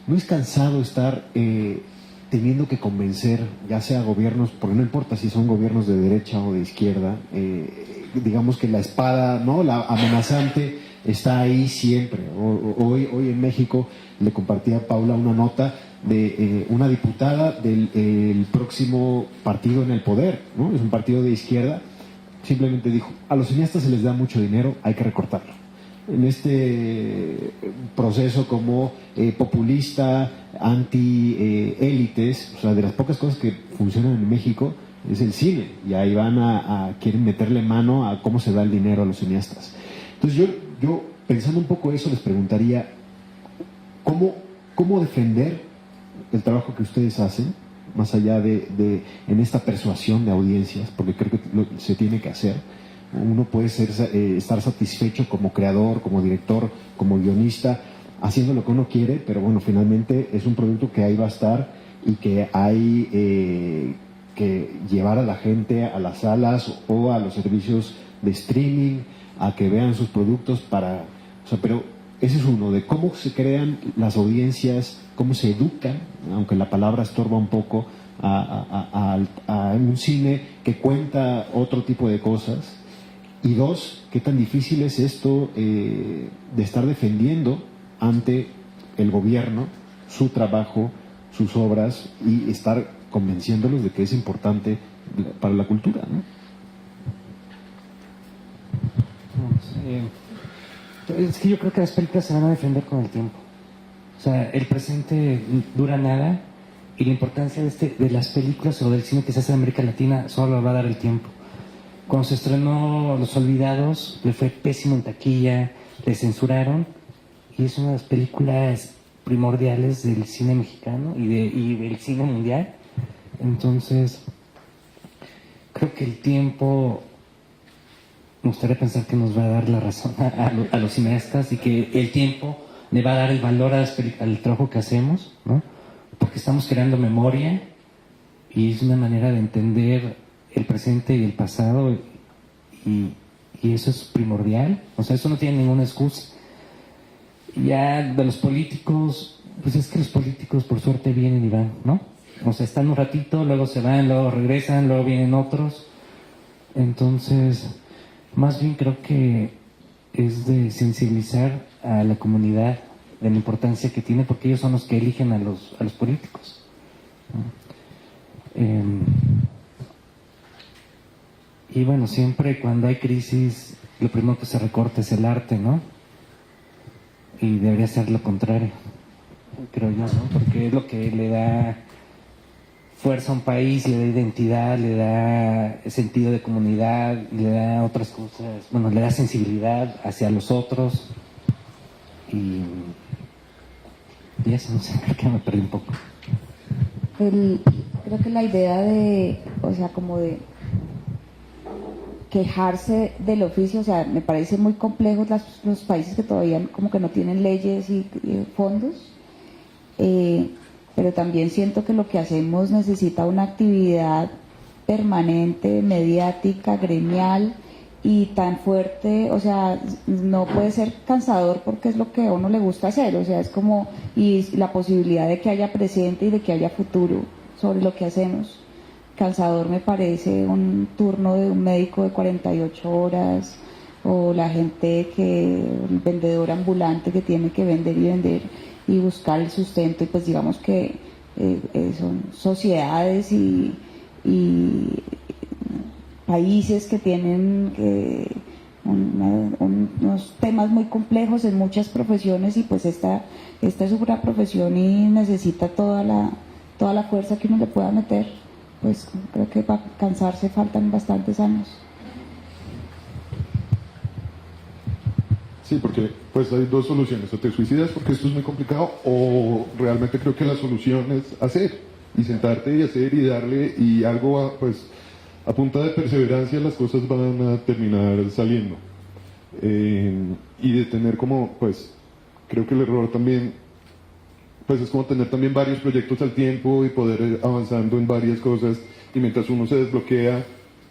¿No es cansado estar teniendo que convencer, ya sea gobiernos, porque no importa si son gobiernos de derecha o de izquierda, digamos que la espada, ¿no?, la amenazante está ahí siempre? Hoy en México le compartía a Paula una nota de una diputada del próximo partido en el poder, ¿no? Es un partido de izquierda. Simplemente dijo, a los cineastas se les da mucho dinero, hay que recortarlo. En este proceso como populista, anti-élites, o sea, de las pocas cosas que funcionan en México es el cine, y ahí quieren meterle mano a cómo se da el dinero a los cineastas. Entonces yo pensando un poco eso, les preguntaría, ¿cómo defender el trabajo que ustedes hacen, más allá de en esta persuasión de audiencias? Porque creo que se tiene que hacer. Uno puede estar satisfecho como creador, como director, como guionista, haciendo lo que uno quiere, pero bueno, finalmente es un producto que ahí va a estar y que hay que llevar a la gente a las salas o a los servicios de streaming a que vean sus productos pero ese es uno, de cómo se crean las audiencias, cómo se educan, aunque la palabra estorba un poco, a un cine que cuenta otro tipo de cosas. Y dos, qué tan difícil es esto de estar defendiendo ante el gobierno su trabajo, sus obras, y estar convenciéndolos de que es importante para la cultura, ¿no? Es que yo creo que las películas se van a defender con el tiempo. O sea, el presente dura nada, y la importancia de las películas o del cine que se hace en América Latina solo lo va a dar el tiempo. Cuando se estrenó Los Olvidados, le fue pésimo en taquilla, le censuraron, y es una de las películas primordiales del cine mexicano y del cine mundial. Entonces, creo que el tiempo, me gustaría pensar que nos va a dar la razón a los cineastas, y que el tiempo le va a dar el valor al trabajo que hacemos, ¿no? Porque estamos creando memoria, y es una manera de entender el presente y el pasado, y eso es primordial. O sea, eso no tiene ninguna excusa. Ya de los políticos, pues es que los políticos por suerte vienen y van, ¿no? O sea, están un ratito, luego se van, luego regresan, luego vienen otros. Entonces, más bien creo que es de sensibilizar a la comunidad de la importancia que tiene, porque ellos son los que eligen a los políticos, ¿no? Y bueno, siempre cuando hay crisis, lo primero que se recorta es el arte, ¿no? Y debería ser lo contrario, creo yo, ¿no? Porque es lo que le da fuerza a un país, le da identidad, le da sentido de comunidad, le da otras cosas, bueno, le da sensibilidad hacia los otros. Y eso, no sé, creo que me perdí un poco. Creo que la idea de, o sea, como de quejarse del oficio, o sea, me parece muy complejo los países que todavía como que no tienen leyes y fondos, pero también siento que lo que hacemos necesita una actividad permanente, mediática, gremial y tan fuerte, o sea, no puede ser cansador porque es lo que a uno le gusta hacer, o sea, es como, y la posibilidad de que haya presente y de que haya futuro sobre lo que hacemos. Cansador me parece un turno de un médico de 48 horas, o la gente el vendedor ambulante que tiene que vender y vender y buscar el sustento, y pues digamos que son sociedades y países que tienen unos temas muy complejos en muchas profesiones, y pues esta es una profesión y necesita toda la fuerza que uno le pueda meter. Pues creo que para cansarse faltan bastantes años. Sí, porque pues hay dos soluciones: o te suicidas porque esto es muy complicado, o realmente creo que la solución es hacer y sentarte y hacer y darle, y algo pues a punta de perseverancia las cosas van a terminar saliendo. Y de tener como, pues creo que el error también pues es como tener también varios proyectos al tiempo y poder ir avanzando en varias cosas, y mientras uno se desbloquea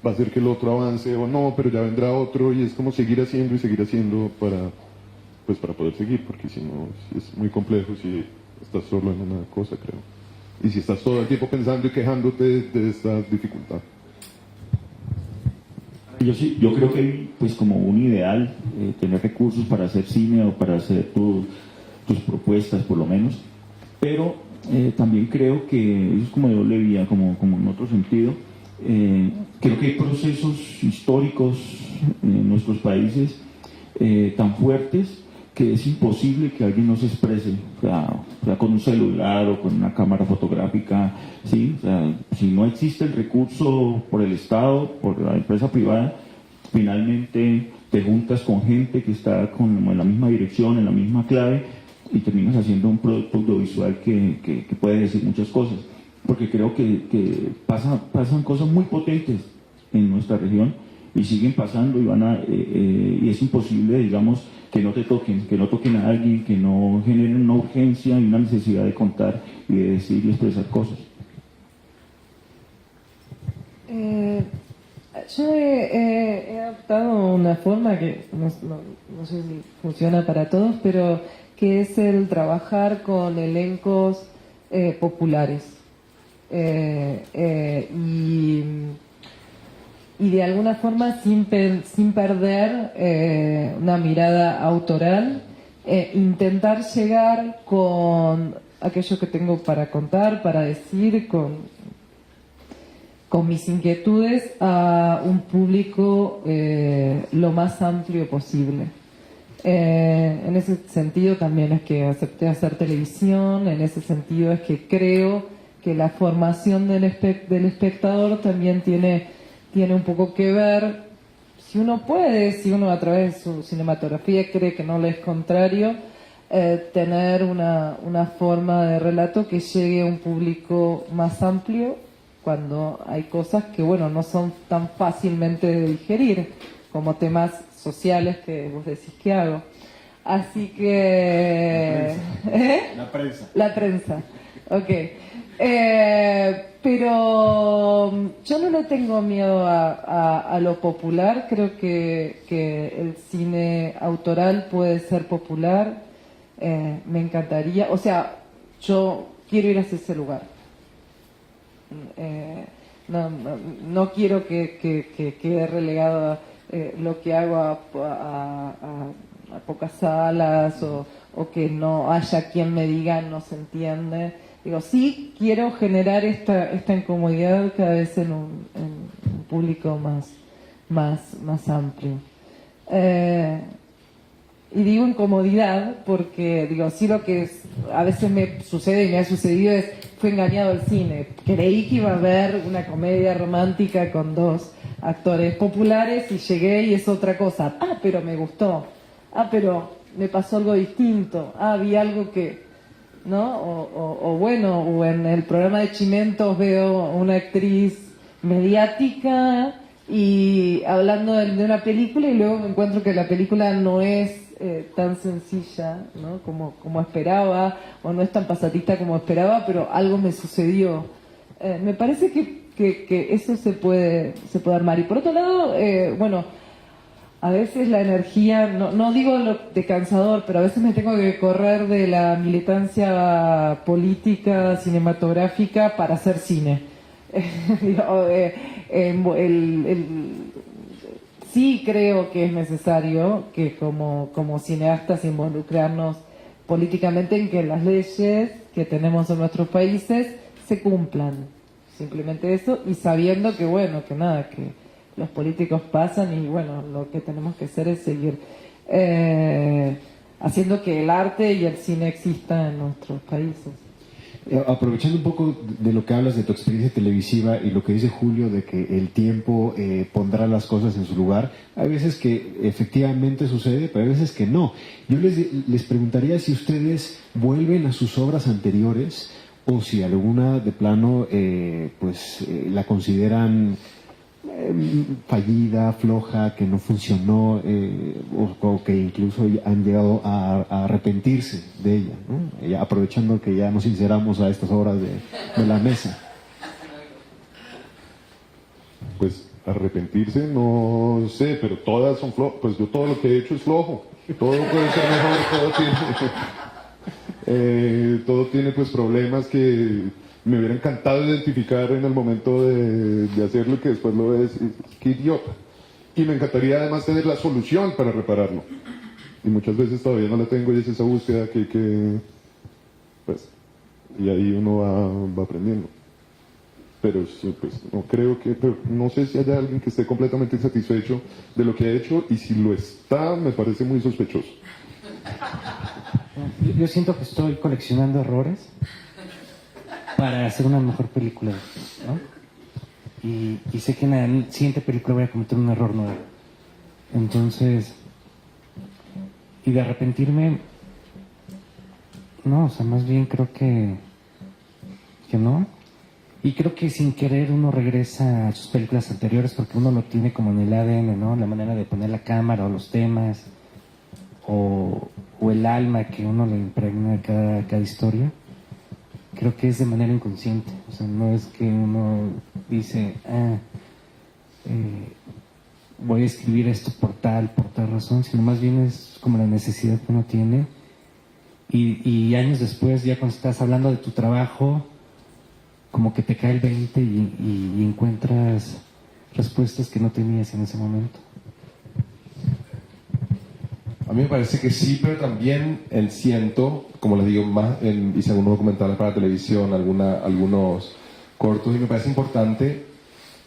va a hacer que el otro avance o no, pero ya vendrá otro, y es como seguir haciendo para poder seguir, porque si no es muy complejo si estás solo en una cosa, creo, y si estás todo el tiempo pensando y quejándote de esta dificultad. Yo creo que hay pues como un ideal, tener recursos para hacer cine o para hacer tus propuestas por lo menos, pero también creo que eso es como de doble vía, como en otro sentido. Creo que hay procesos históricos en nuestros países tan fuertes que es imposible que alguien no se exprese, o sea, con un celular o con una cámara fotográfica, ¿sí? O sea, si no existe el recurso por el Estado, por la empresa privada, finalmente te juntas con gente que está como en la misma dirección, en la misma clave, y terminas haciendo un producto audiovisual que puede decir muchas cosas, porque creo que pasan cosas muy potentes en nuestra región y siguen pasando, y es imposible, digamos, que que no te toquen, que no toquen a alguien, que no generen una urgencia y una necesidad de contar y de decir y expresar cosas. Yo he adoptado una forma que no sé si funciona para todos, pero que es el trabajar con elencos populares. Y de alguna forma sin perder una mirada autoral, intentar llegar con aquello que tengo para contar, para decir, con mis inquietudes a un público lo más amplio posible. En ese sentido también es que acepté hacer televisión, en ese sentido es que creo que la formación del espectador también tiene un poco que ver, si uno puede, si uno a través de su cinematografía cree que no le es contrario, tener una forma de relato que llegue a un público más amplio cuando hay cosas que, bueno, no son tan fácilmente de digerir, como temas sociales que vos decís que hago. Así que... La prensa, ok. Pero yo no le tengo miedo a lo popular, creo que el cine autoral puede ser popular, me encantaría, o sea, yo quiero ir hacia ese lugar. No quiero que quede relegado lo que hago a pocas salas o que no haya quien me diga no se entiende. Digo, sí quiero generar esta incomodidad cada vez en un público más amplio. Y digo incomodidad porque, digo, sí lo que a veces me sucede y me ha sucedido es, fui engañado al cine. Creí que iba a haber una comedia romántica con dos actores populares y llegué y es otra cosa. Ah, pero me gustó. Ah, pero me pasó algo distinto. Ah, vi algo que... ¿no? O bueno, o en el programa de Chimentos veo una actriz mediática y hablando de una película y luego me encuentro que la película no es tan sencilla, ¿no? como esperaba, o no es tan pasatista como esperaba, pero algo me sucedió. Me parece que eso se puede armar. Y por otro lado, bueno, a veces la energía, no digo lo de cansador, pero a veces me tengo que correr de la militancia política, cinematográfica para hacer cine. Sí creo que es necesario que como cineastas involucrarnos políticamente en que las leyes que tenemos en nuestros países se cumplan. Simplemente eso, y sabiendo que bueno, que nada, que los políticos pasan y bueno, lo que tenemos que hacer es seguir haciendo que el arte y el cine existan en nuestros países. Aprovechando un poco de lo que hablas de tu experiencia televisiva y lo que dice Julio de que el tiempo pondrá las cosas en su lugar, hay veces que efectivamente sucede, pero hay veces que no. Yo les preguntaría si ustedes vuelven a sus obras anteriores o si alguna de plano la consideran fallida, floja, que no funcionó, o que incluso han llegado a arrepentirse de ella, ¿no? Ya aprovechando que ya nos sinceramos a estas horas de la mesa. Pues arrepentirse, no sé, pero todas son flojas. Pues yo todo lo que he hecho es flojo. Todo puede ser mejor, todo tiene pues problemas que me hubiera encantado identificar en el momento de hacerlo, que después lo ves, qué idiota. Y me encantaría además tener la solución para repararlo. Y muchas veces todavía no la tengo y es esa búsqueda pues, y ahí uno va aprendiendo. Pero sí, pues, no sé si haya alguien que esté completamente insatisfecho de lo que ha hecho, y si lo está, me parece muy sospechoso. Yo siento que estoy coleccionando errores para hacer una mejor película, ¿no? Y sé que en la siguiente película voy a cometer un error nuevo. Entonces, y de arrepentirme, no, o sea, más bien creo que no. Y creo que sin querer uno regresa a sus películas anteriores porque uno lo tiene como en el ADN, ¿no? La manera de poner la cámara o los temas o el alma que uno le impregna a cada historia, creo que es de manera inconsciente. O sea, no es que uno dice, voy a escribir esto por tal razón, sino más bien es como la necesidad que uno tiene. Y años después, ya cuando estás hablando de tu trabajo, como que te cae el 20 y encuentras respuestas que no tenías en ese momento. A mí me parece que sí, pero también siento, como les digo, hice algunos documentales para televisión, algunos cortos, y me parece importante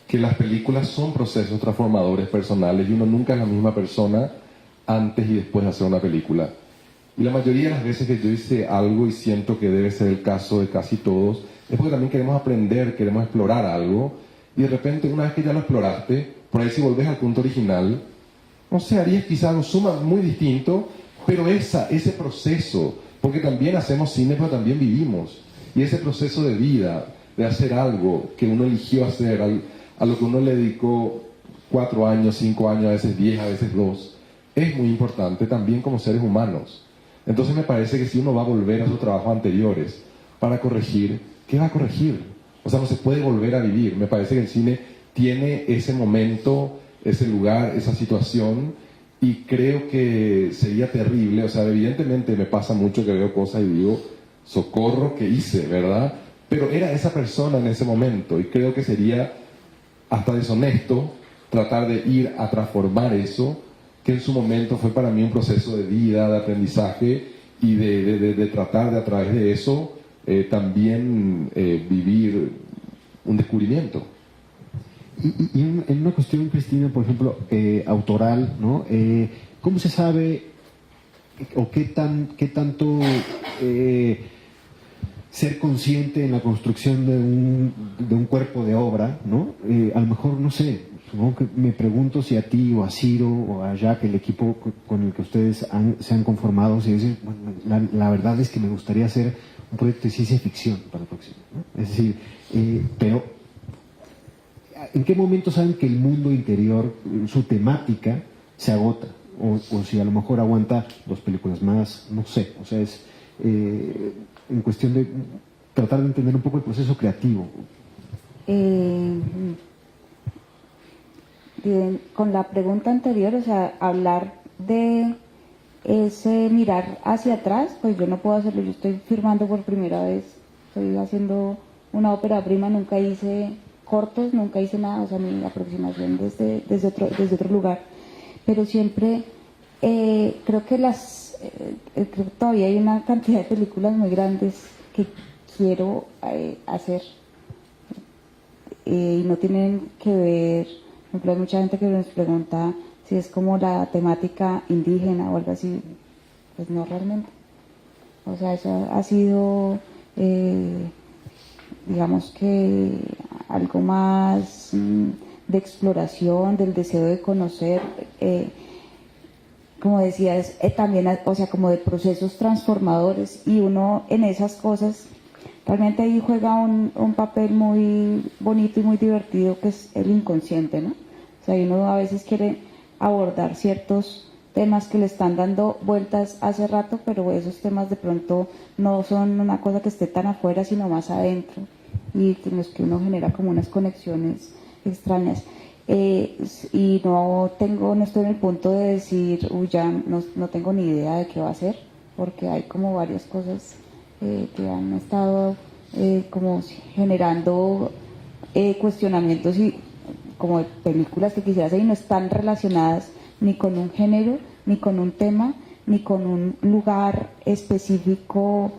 que las películas son procesos transformadores personales y uno nunca es la misma persona antes y después de hacer una película. Y la mayoría de las veces que yo hice algo, y siento que debe ser el caso de casi todos, es porque también queremos aprender, queremos explorar algo, y de repente una vez que ya lo exploraste, por ahí si volvés al punto original, no sé, harías quizás algo muy distinto, pero ese proceso, porque también hacemos cine, pero también vivimos, y ese proceso de vida, de hacer algo que uno eligió hacer, a lo que uno le dedicó 4 años, 5 años, a veces 10, a veces 2, es muy importante también como seres humanos. Entonces me parece que si uno va a volver a sus trabajos anteriores para corregir, ¿qué va a corregir? O sea, no se puede volver a vivir. Me parece que el cine tiene ese momento, ese lugar, esa situación, y creo que sería terrible. O sea, evidentemente me pasa mucho que veo cosas y digo, socorro, ¿qué hice, verdad? Pero era esa persona en ese momento, y creo que sería hasta deshonesto tratar de ir a transformar eso, que en su momento fue para mí un proceso de vida, de aprendizaje, y de tratar de a través de eso también vivir un descubrimiento. Y en una cuestión, Cristina, por ejemplo, autoral, ¿no? ¿Cómo se sabe o qué tanto ser consciente en la construcción de un cuerpo de obra, ¿no? A lo mejor, no sé, supongo que me pregunto si a ti o a Ciro o a Jack, el equipo con el que ustedes se han conformado, si dicen, bueno, la verdad es que me gustaría hacer un proyecto de ciencia ficción para el próximo, ¿no? Es decir, pero ¿en qué momento saben que el mundo interior, su temática, se agota? O si a lo mejor aguanta 2 películas más, no sé. O sea, es en cuestión de tratar de entender un poco el proceso creativo. Con la pregunta anterior, o sea, hablar de ese mirar hacia atrás, pues yo no puedo hacerlo. Yo estoy firmando por primera vez, estoy haciendo una ópera prima, nunca hice cortos, nunca hice nada, o sea, mi aproximación desde otro lugar, pero siempre creo que creo que todavía hay una cantidad de películas muy grandes que quiero hacer y no tienen que ver, por ejemplo, hay mucha gente que nos pregunta si es como la temática indígena o algo así, pues no realmente, o sea, eso ha sido digamos que algo más de exploración, del deseo de conocer, como decías, también, o sea, como de procesos transformadores, y uno en esas cosas realmente ahí juega un papel muy bonito y muy divertido, que es el inconsciente, ¿no? O sea, uno a veces quiere abordar ciertos temas que le están dando vueltas hace rato, pero esos temas de pronto no son una cosa que esté tan afuera, sino más adentro, y en los que uno genera como unas conexiones extrañas. Y no estoy en el punto de decir, ya no tengo ni idea de qué va a hacer, porque hay como varias cosas que han estado como generando cuestionamientos y como de películas que quisiera hacer y no están relacionadas ni con un género, ni con un tema, ni con un lugar específico,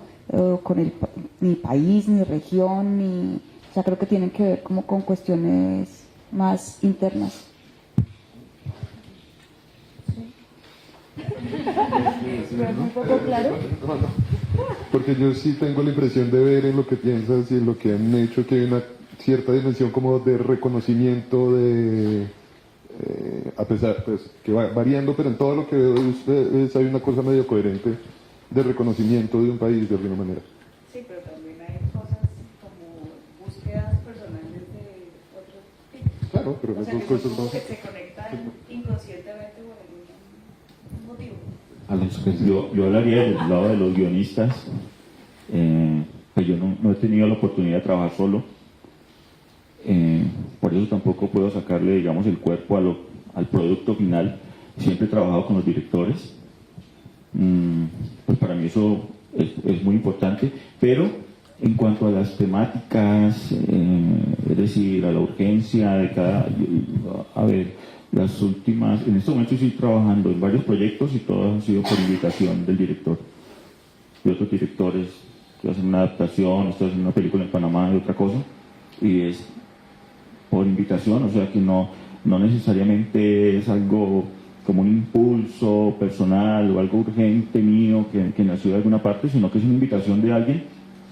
ni país, ni región, o sea, creo que tienen que ver como con cuestiones más internas. ¿Es un poco claro? No. Porque yo sí tengo la impresión de ver en lo que piensas y en lo que han hecho que hay una cierta dimensión como de reconocimiento a pesar, pues, que va variando, pero en todo lo que veo de ustedes hay una cosa medio coherente de reconocimiento de un país de alguna manera. Sí, pero también hay cosas como búsquedas personales de otros tipos. Claro, pero esas dos cosas no que se conectan inconscientemente por algún motivo. Alonso. Yo hablaría del lado de los guionistas. Pues yo no he tenido la oportunidad de trabajar solo. Por eso tampoco puedo sacarle, digamos, el cuerpo al producto final. Siempre he trabajado con los directores. Pues para mí eso es muy importante, pero en cuanto a las temáticas, es decir, a la urgencia de cada... A ver, las últimas... En este momento estoy trabajando en varios proyectos y todos han sido por invitación del director. Y otros directores que hacen una adaptación, estoy haciendo una película en Panamá y otra cosa, y es por invitación, o sea que no necesariamente es algo como un impulso personal o algo urgente mío que nació de alguna parte, sino que es una invitación de alguien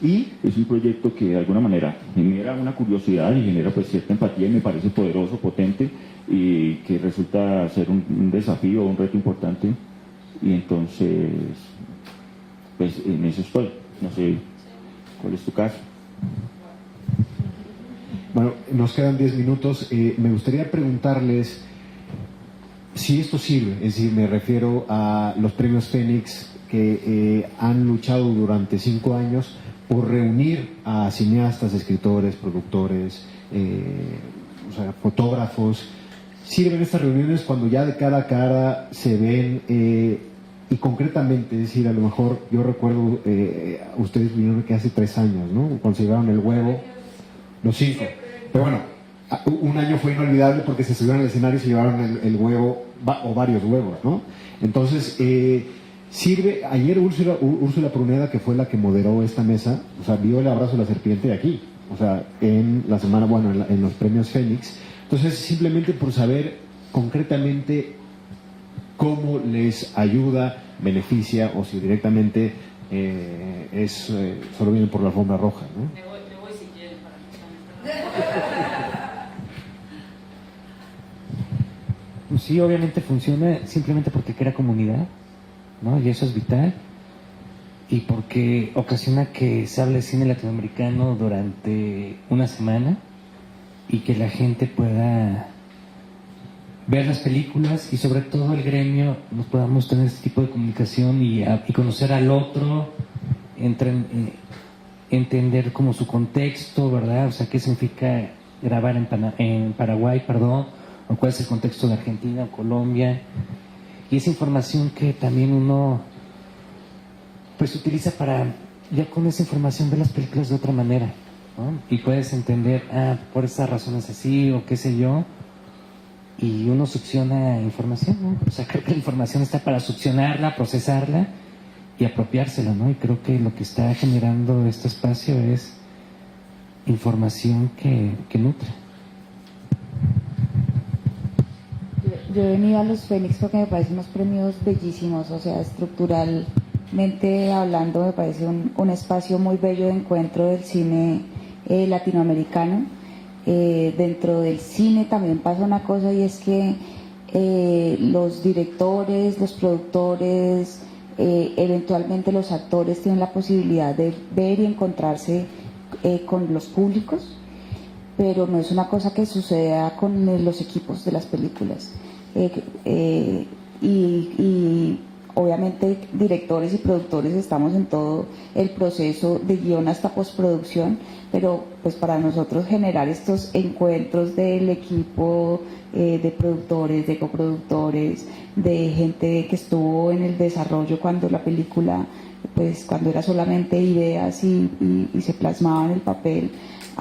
y es un proyecto que de alguna manera genera una curiosidad y genera pues cierta empatía y me parece poderoso, potente y que resulta ser un desafío, un reto importante, y entonces pues en eso estoy. No sé cuál es tu caso. Bueno, nos quedan 10 minutos. Me gustaría preguntarles si esto sirve, es decir, me refiero a los premios Fénix que han luchado durante 5 años por reunir a cineastas, escritores, productores, o sea, fotógrafos. ¿Sirven estas reuniones cuando ya de cara a cara se ven y concretamente, es decir, a lo mejor yo recuerdo, ustedes vinieron que hace 3 años, ¿no? Cuando se llevaron el huevo, los 5. Pero bueno, un año fue inolvidable porque se subieron al escenario y se llevaron el huevo, o varios huevos, ¿no? Entonces, sirve, ayer Úrsula Pruneda, que fue la que moderó esta mesa, o sea, vio el abrazo de la serpiente aquí, o sea, en la semana, bueno, en los premios Fénix. Entonces, simplemente por saber concretamente cómo les ayuda, beneficia, o si directamente solo vienen por la alfombra roja, ¿no? Me voy si quieren para Pues sí, obviamente funciona simplemente porque crea comunidad, ¿no? Y eso es vital. Y porque ocasiona que se hable de cine latinoamericano durante una semana y que la gente pueda ver las películas y sobre todo el gremio nos podamos tener este tipo de comunicación y conocer al otro, entender como su contexto, ¿verdad? O sea, qué significa grabar en Paraguay, perdón, o cuál es el contexto de Argentina o Colombia. Y esa información que también uno pues utiliza para, ya con esa información, ver las películas de otra manera, ¿no? Y puedes entender, por esas razones así, o qué sé yo, y uno succiona información, ¿no? O sea, creo que la información está para succionarla, procesarla y apropiársela, ¿no? Y creo que lo que está generando este espacio es información que nutre. Yo he venido a los Fénix porque me parecen unos premios bellísimos, o sea, estructuralmente hablando me parece un espacio muy bello de encuentro del cine latinoamericano. Dentro del cine también pasa una cosa, y es que los directores, los productores, eventualmente los actores tienen la posibilidad de ver y encontrarse con los públicos, pero no es una cosa que suceda con los equipos de las películas. Y obviamente directores y productores estamos en todo el proceso de guión hasta postproducción, pero pues para nosotros generar estos encuentros del equipo de productores, de coproductores, de gente que estuvo en el desarrollo cuando la película, pues cuando era solamente ideas y se plasmaba en el papel,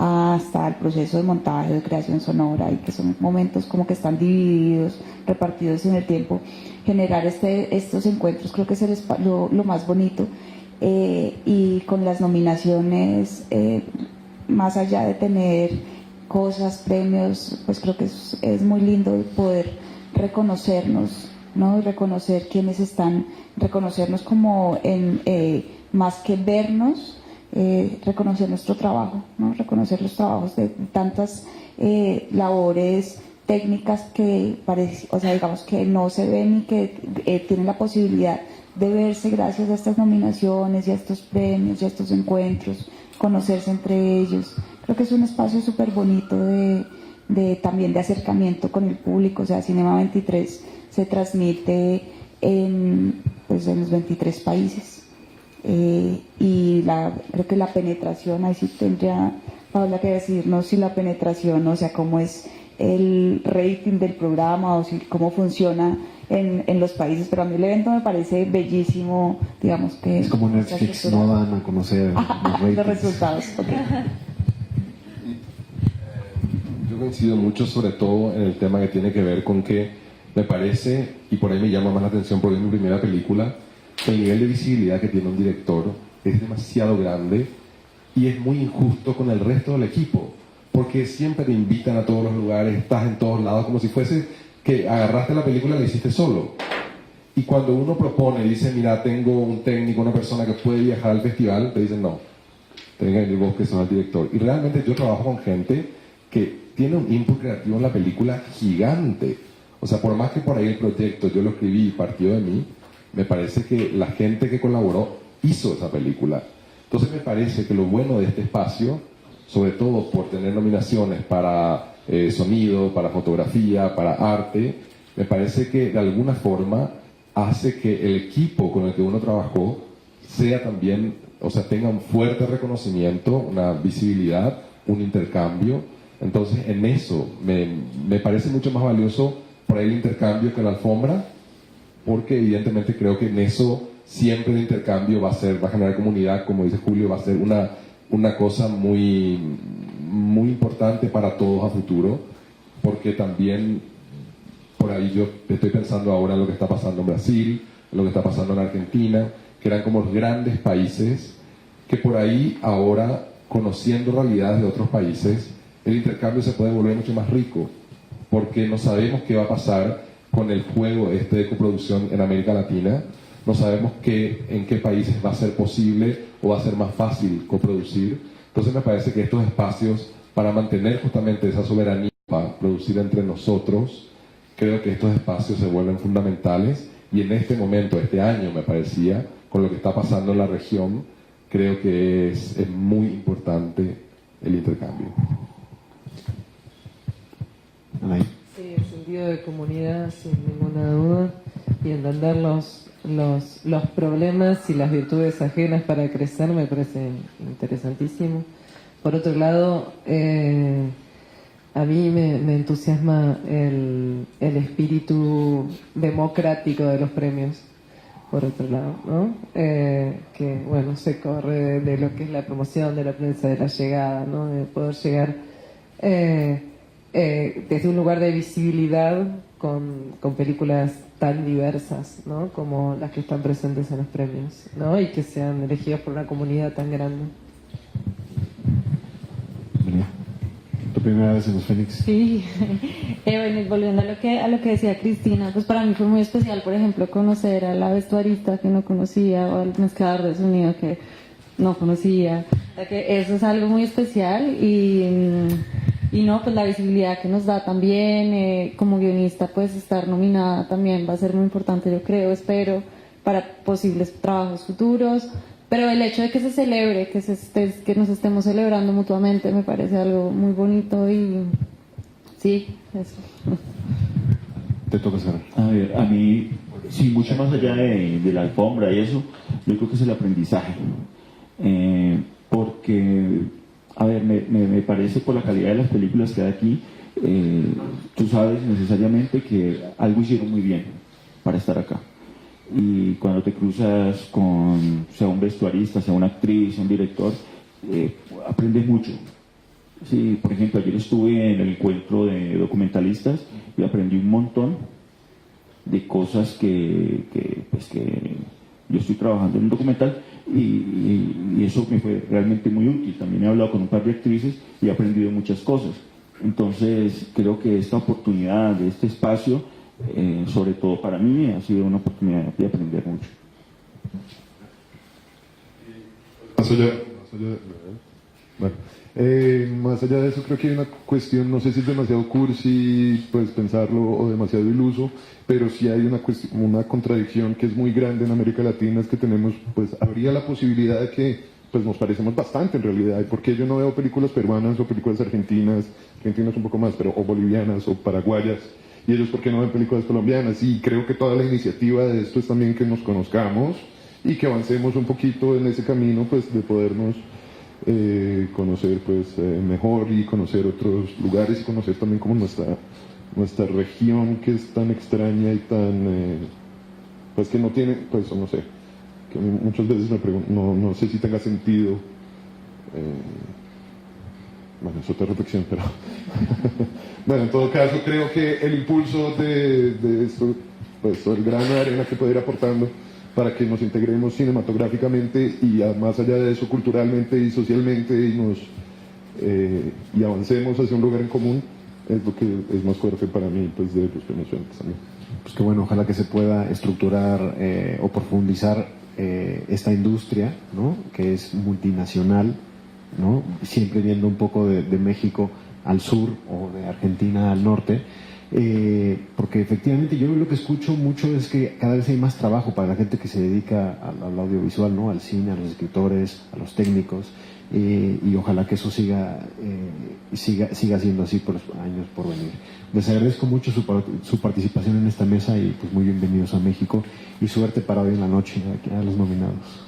hasta el proceso de montaje, de creación sonora, y que son momentos como que están divididos, repartidos en el tiempo. Generar estos encuentros creo que es lo más bonito, y con las nominaciones, más allá de tener cosas, premios, pues creo que es muy lindo poder reconocernos, ¿no? Reconocer quiénes están, reconocernos como más que vernos, reconocer nuestro trabajo, ¿no? Reconocer los trabajos de tantas labores técnicas que o sea, digamos que no se ven y que tienen la posibilidad de verse gracias a estas nominaciones y a estos premios y a estos encuentros, conocerse entre ellos. Creo que es un espacio súper bonito también de acercamiento con el público. O sea, Cinema 23 se transmite pues, en los 23 países. Y creo que la penetración, ahí sí tendría Paula que decirnos si la penetración, o sea, cómo es el rating del programa o si, cómo funciona en los países, pero a mí el evento me parece bellísimo, digamos que... Es como Netflix, no dan a conocer los resultados. Okay. Yo coincido mucho, sobre todo en el tema que tiene que ver con que me parece, y por ahí me llama más la atención porque es mi primera película, el nivel de visibilidad que tiene un director es demasiado grande y es muy injusto con el resto del equipo, porque siempre te invitan a todos los lugares, estás en todos lados, como si fuese que agarraste la película y la hiciste solo. Y cuando uno propone y dice, mira, tengo un técnico, una persona que puede viajar al festival, te dicen, no, tenés que venir vos que sos el director. Y realmente yo trabajo con gente que tiene un input creativo en la película gigante. O sea, por más que por ahí el proyecto yo lo escribí y partió de mí, me parece que la gente que colaboró hizo esa película. Entonces me parece que lo bueno de este espacio, sobre todo por tener nominaciones para sonido, para fotografía, para arte, me parece que de alguna forma hace que el equipo con el que uno trabajó sea también, o sea, tenga un fuerte reconocimiento, una visibilidad, un intercambio. Entonces en eso me parece mucho más valioso por ahí el intercambio que la alfombra, porque evidentemente creo que en eso siempre el intercambio va a generar comunidad, como dice Julio, va a ser una cosa muy, muy importante para todos a futuro, porque también por ahí yo estoy pensando ahora en lo que está pasando en Brasil, en lo que está pasando en Argentina, que eran como grandes países, que por ahí ahora, conociendo realidades de otros países, el intercambio se puede volver mucho más rico, porque no sabemos qué va a pasar con el juego de coproducción en América Latina, no sabemos en qué países va a ser posible o va a ser más fácil coproducir. Entonces me parece que estos espacios para mantener justamente esa soberanía, para producir entre nosotros, creo que estos espacios se vuelven fundamentales y en este momento, este año me parecía, con lo que está pasando en la región, creo que es muy importante el intercambio. Sí, el sentido de comunidad, sin ninguna duda, y entender los problemas y las virtudes ajenas para crecer me parece interesantísimo. Por otro lado, a mí me entusiasma el espíritu democrático de los premios, por otro lado, ¿no? Que, bueno, se corre de lo que es la promoción, de la prensa, de la llegada, ¿no? De poder llegar desde un lugar de visibilidad con películas tan diversas, ¿no? Como las que están presentes en los premios, ¿no? Y que sean elegidas por una comunidad tan grande. ¿Tu primera vez en los Fénix? Sí, bueno, y volviendo a lo que decía Cristina, pues para mí fue muy especial, por ejemplo, conocer a la vestuarista que no conocía o al mezclador de sonido que no conocía. O sea que eso es algo muy especial y no, pues la visibilidad que nos da también, como guionista, pues estar nominada también va a ser muy importante, yo creo, espero, para posibles trabajos futuros. Pero el hecho de que se celebre, que nos estemos celebrando mutuamente, me parece algo muy bonito y sí, eso. Te toca cerrar. A ver, a mí, sí, mucho más allá de la alfombra y eso, yo creo que es el aprendizaje. Porque, a ver, me parece por la calidad de las películas que hay aquí, tú sabes necesariamente que algo hicieron muy bien para estar acá. Y cuando te cruzas con, sea un vestuarista, sea una actriz, un director, aprendes mucho. Sí, por ejemplo, ayer estuve en el encuentro de documentalistas y aprendí un montón de cosas que yo estoy trabajando en un documental y eso me fue realmente muy útil. También he hablado con un par de actrices y he aprendido muchas cosas. Entonces, creo que esta oportunidad de este espacio, sobre todo para mí, ha sido una oportunidad de aprender mucho. Más allá de eso, creo que hay una cuestión, no sé si es demasiado cursi pues pensarlo o demasiado iluso, pero sí hay una contradicción que es muy grande en América Latina, es que tenemos, pues habría la posibilidad de que pues nos parecemos bastante en realidad, porque yo no veo películas peruanas o películas argentinas un poco más, pero o bolivianas o paraguayas, y ellos por qué no ven películas colombianas, y creo que toda la iniciativa de esto es también que nos conozcamos y que avancemos un poquito en ese camino, pues de podernos conocer pues mejor y conocer otros lugares y conocer también como nuestra región, que es tan extraña y tan pues que no tiene, pues no sé, que muchas veces me pregunto, no sé si tenga sentido, bueno, es otra reflexión, pero bueno, en todo caso creo que el impulso de esto, pues el grano de arena que puede ir aportando para que nos integremos cinematográficamente y más allá de eso culturalmente y socialmente y avancemos hacia un lugar en común, es lo que es más fuerte para mí, pues de los premios también. Pues que bueno, ojalá que se pueda estructurar o profundizar esta industria, ¿no? Que es multinacional, ¿no? Siempre viendo un poco de México al sur o de Argentina al norte, porque efectivamente yo lo que escucho mucho es que cada vez hay más trabajo para la gente que se dedica al audiovisual, ¿no? Al cine, a los escritores, a los técnicos, y ojalá que eso siga siendo así por los años por venir. Les agradezco mucho su participación en esta mesa y pues muy bienvenidos a México y suerte para hoy en la noche a los nominados.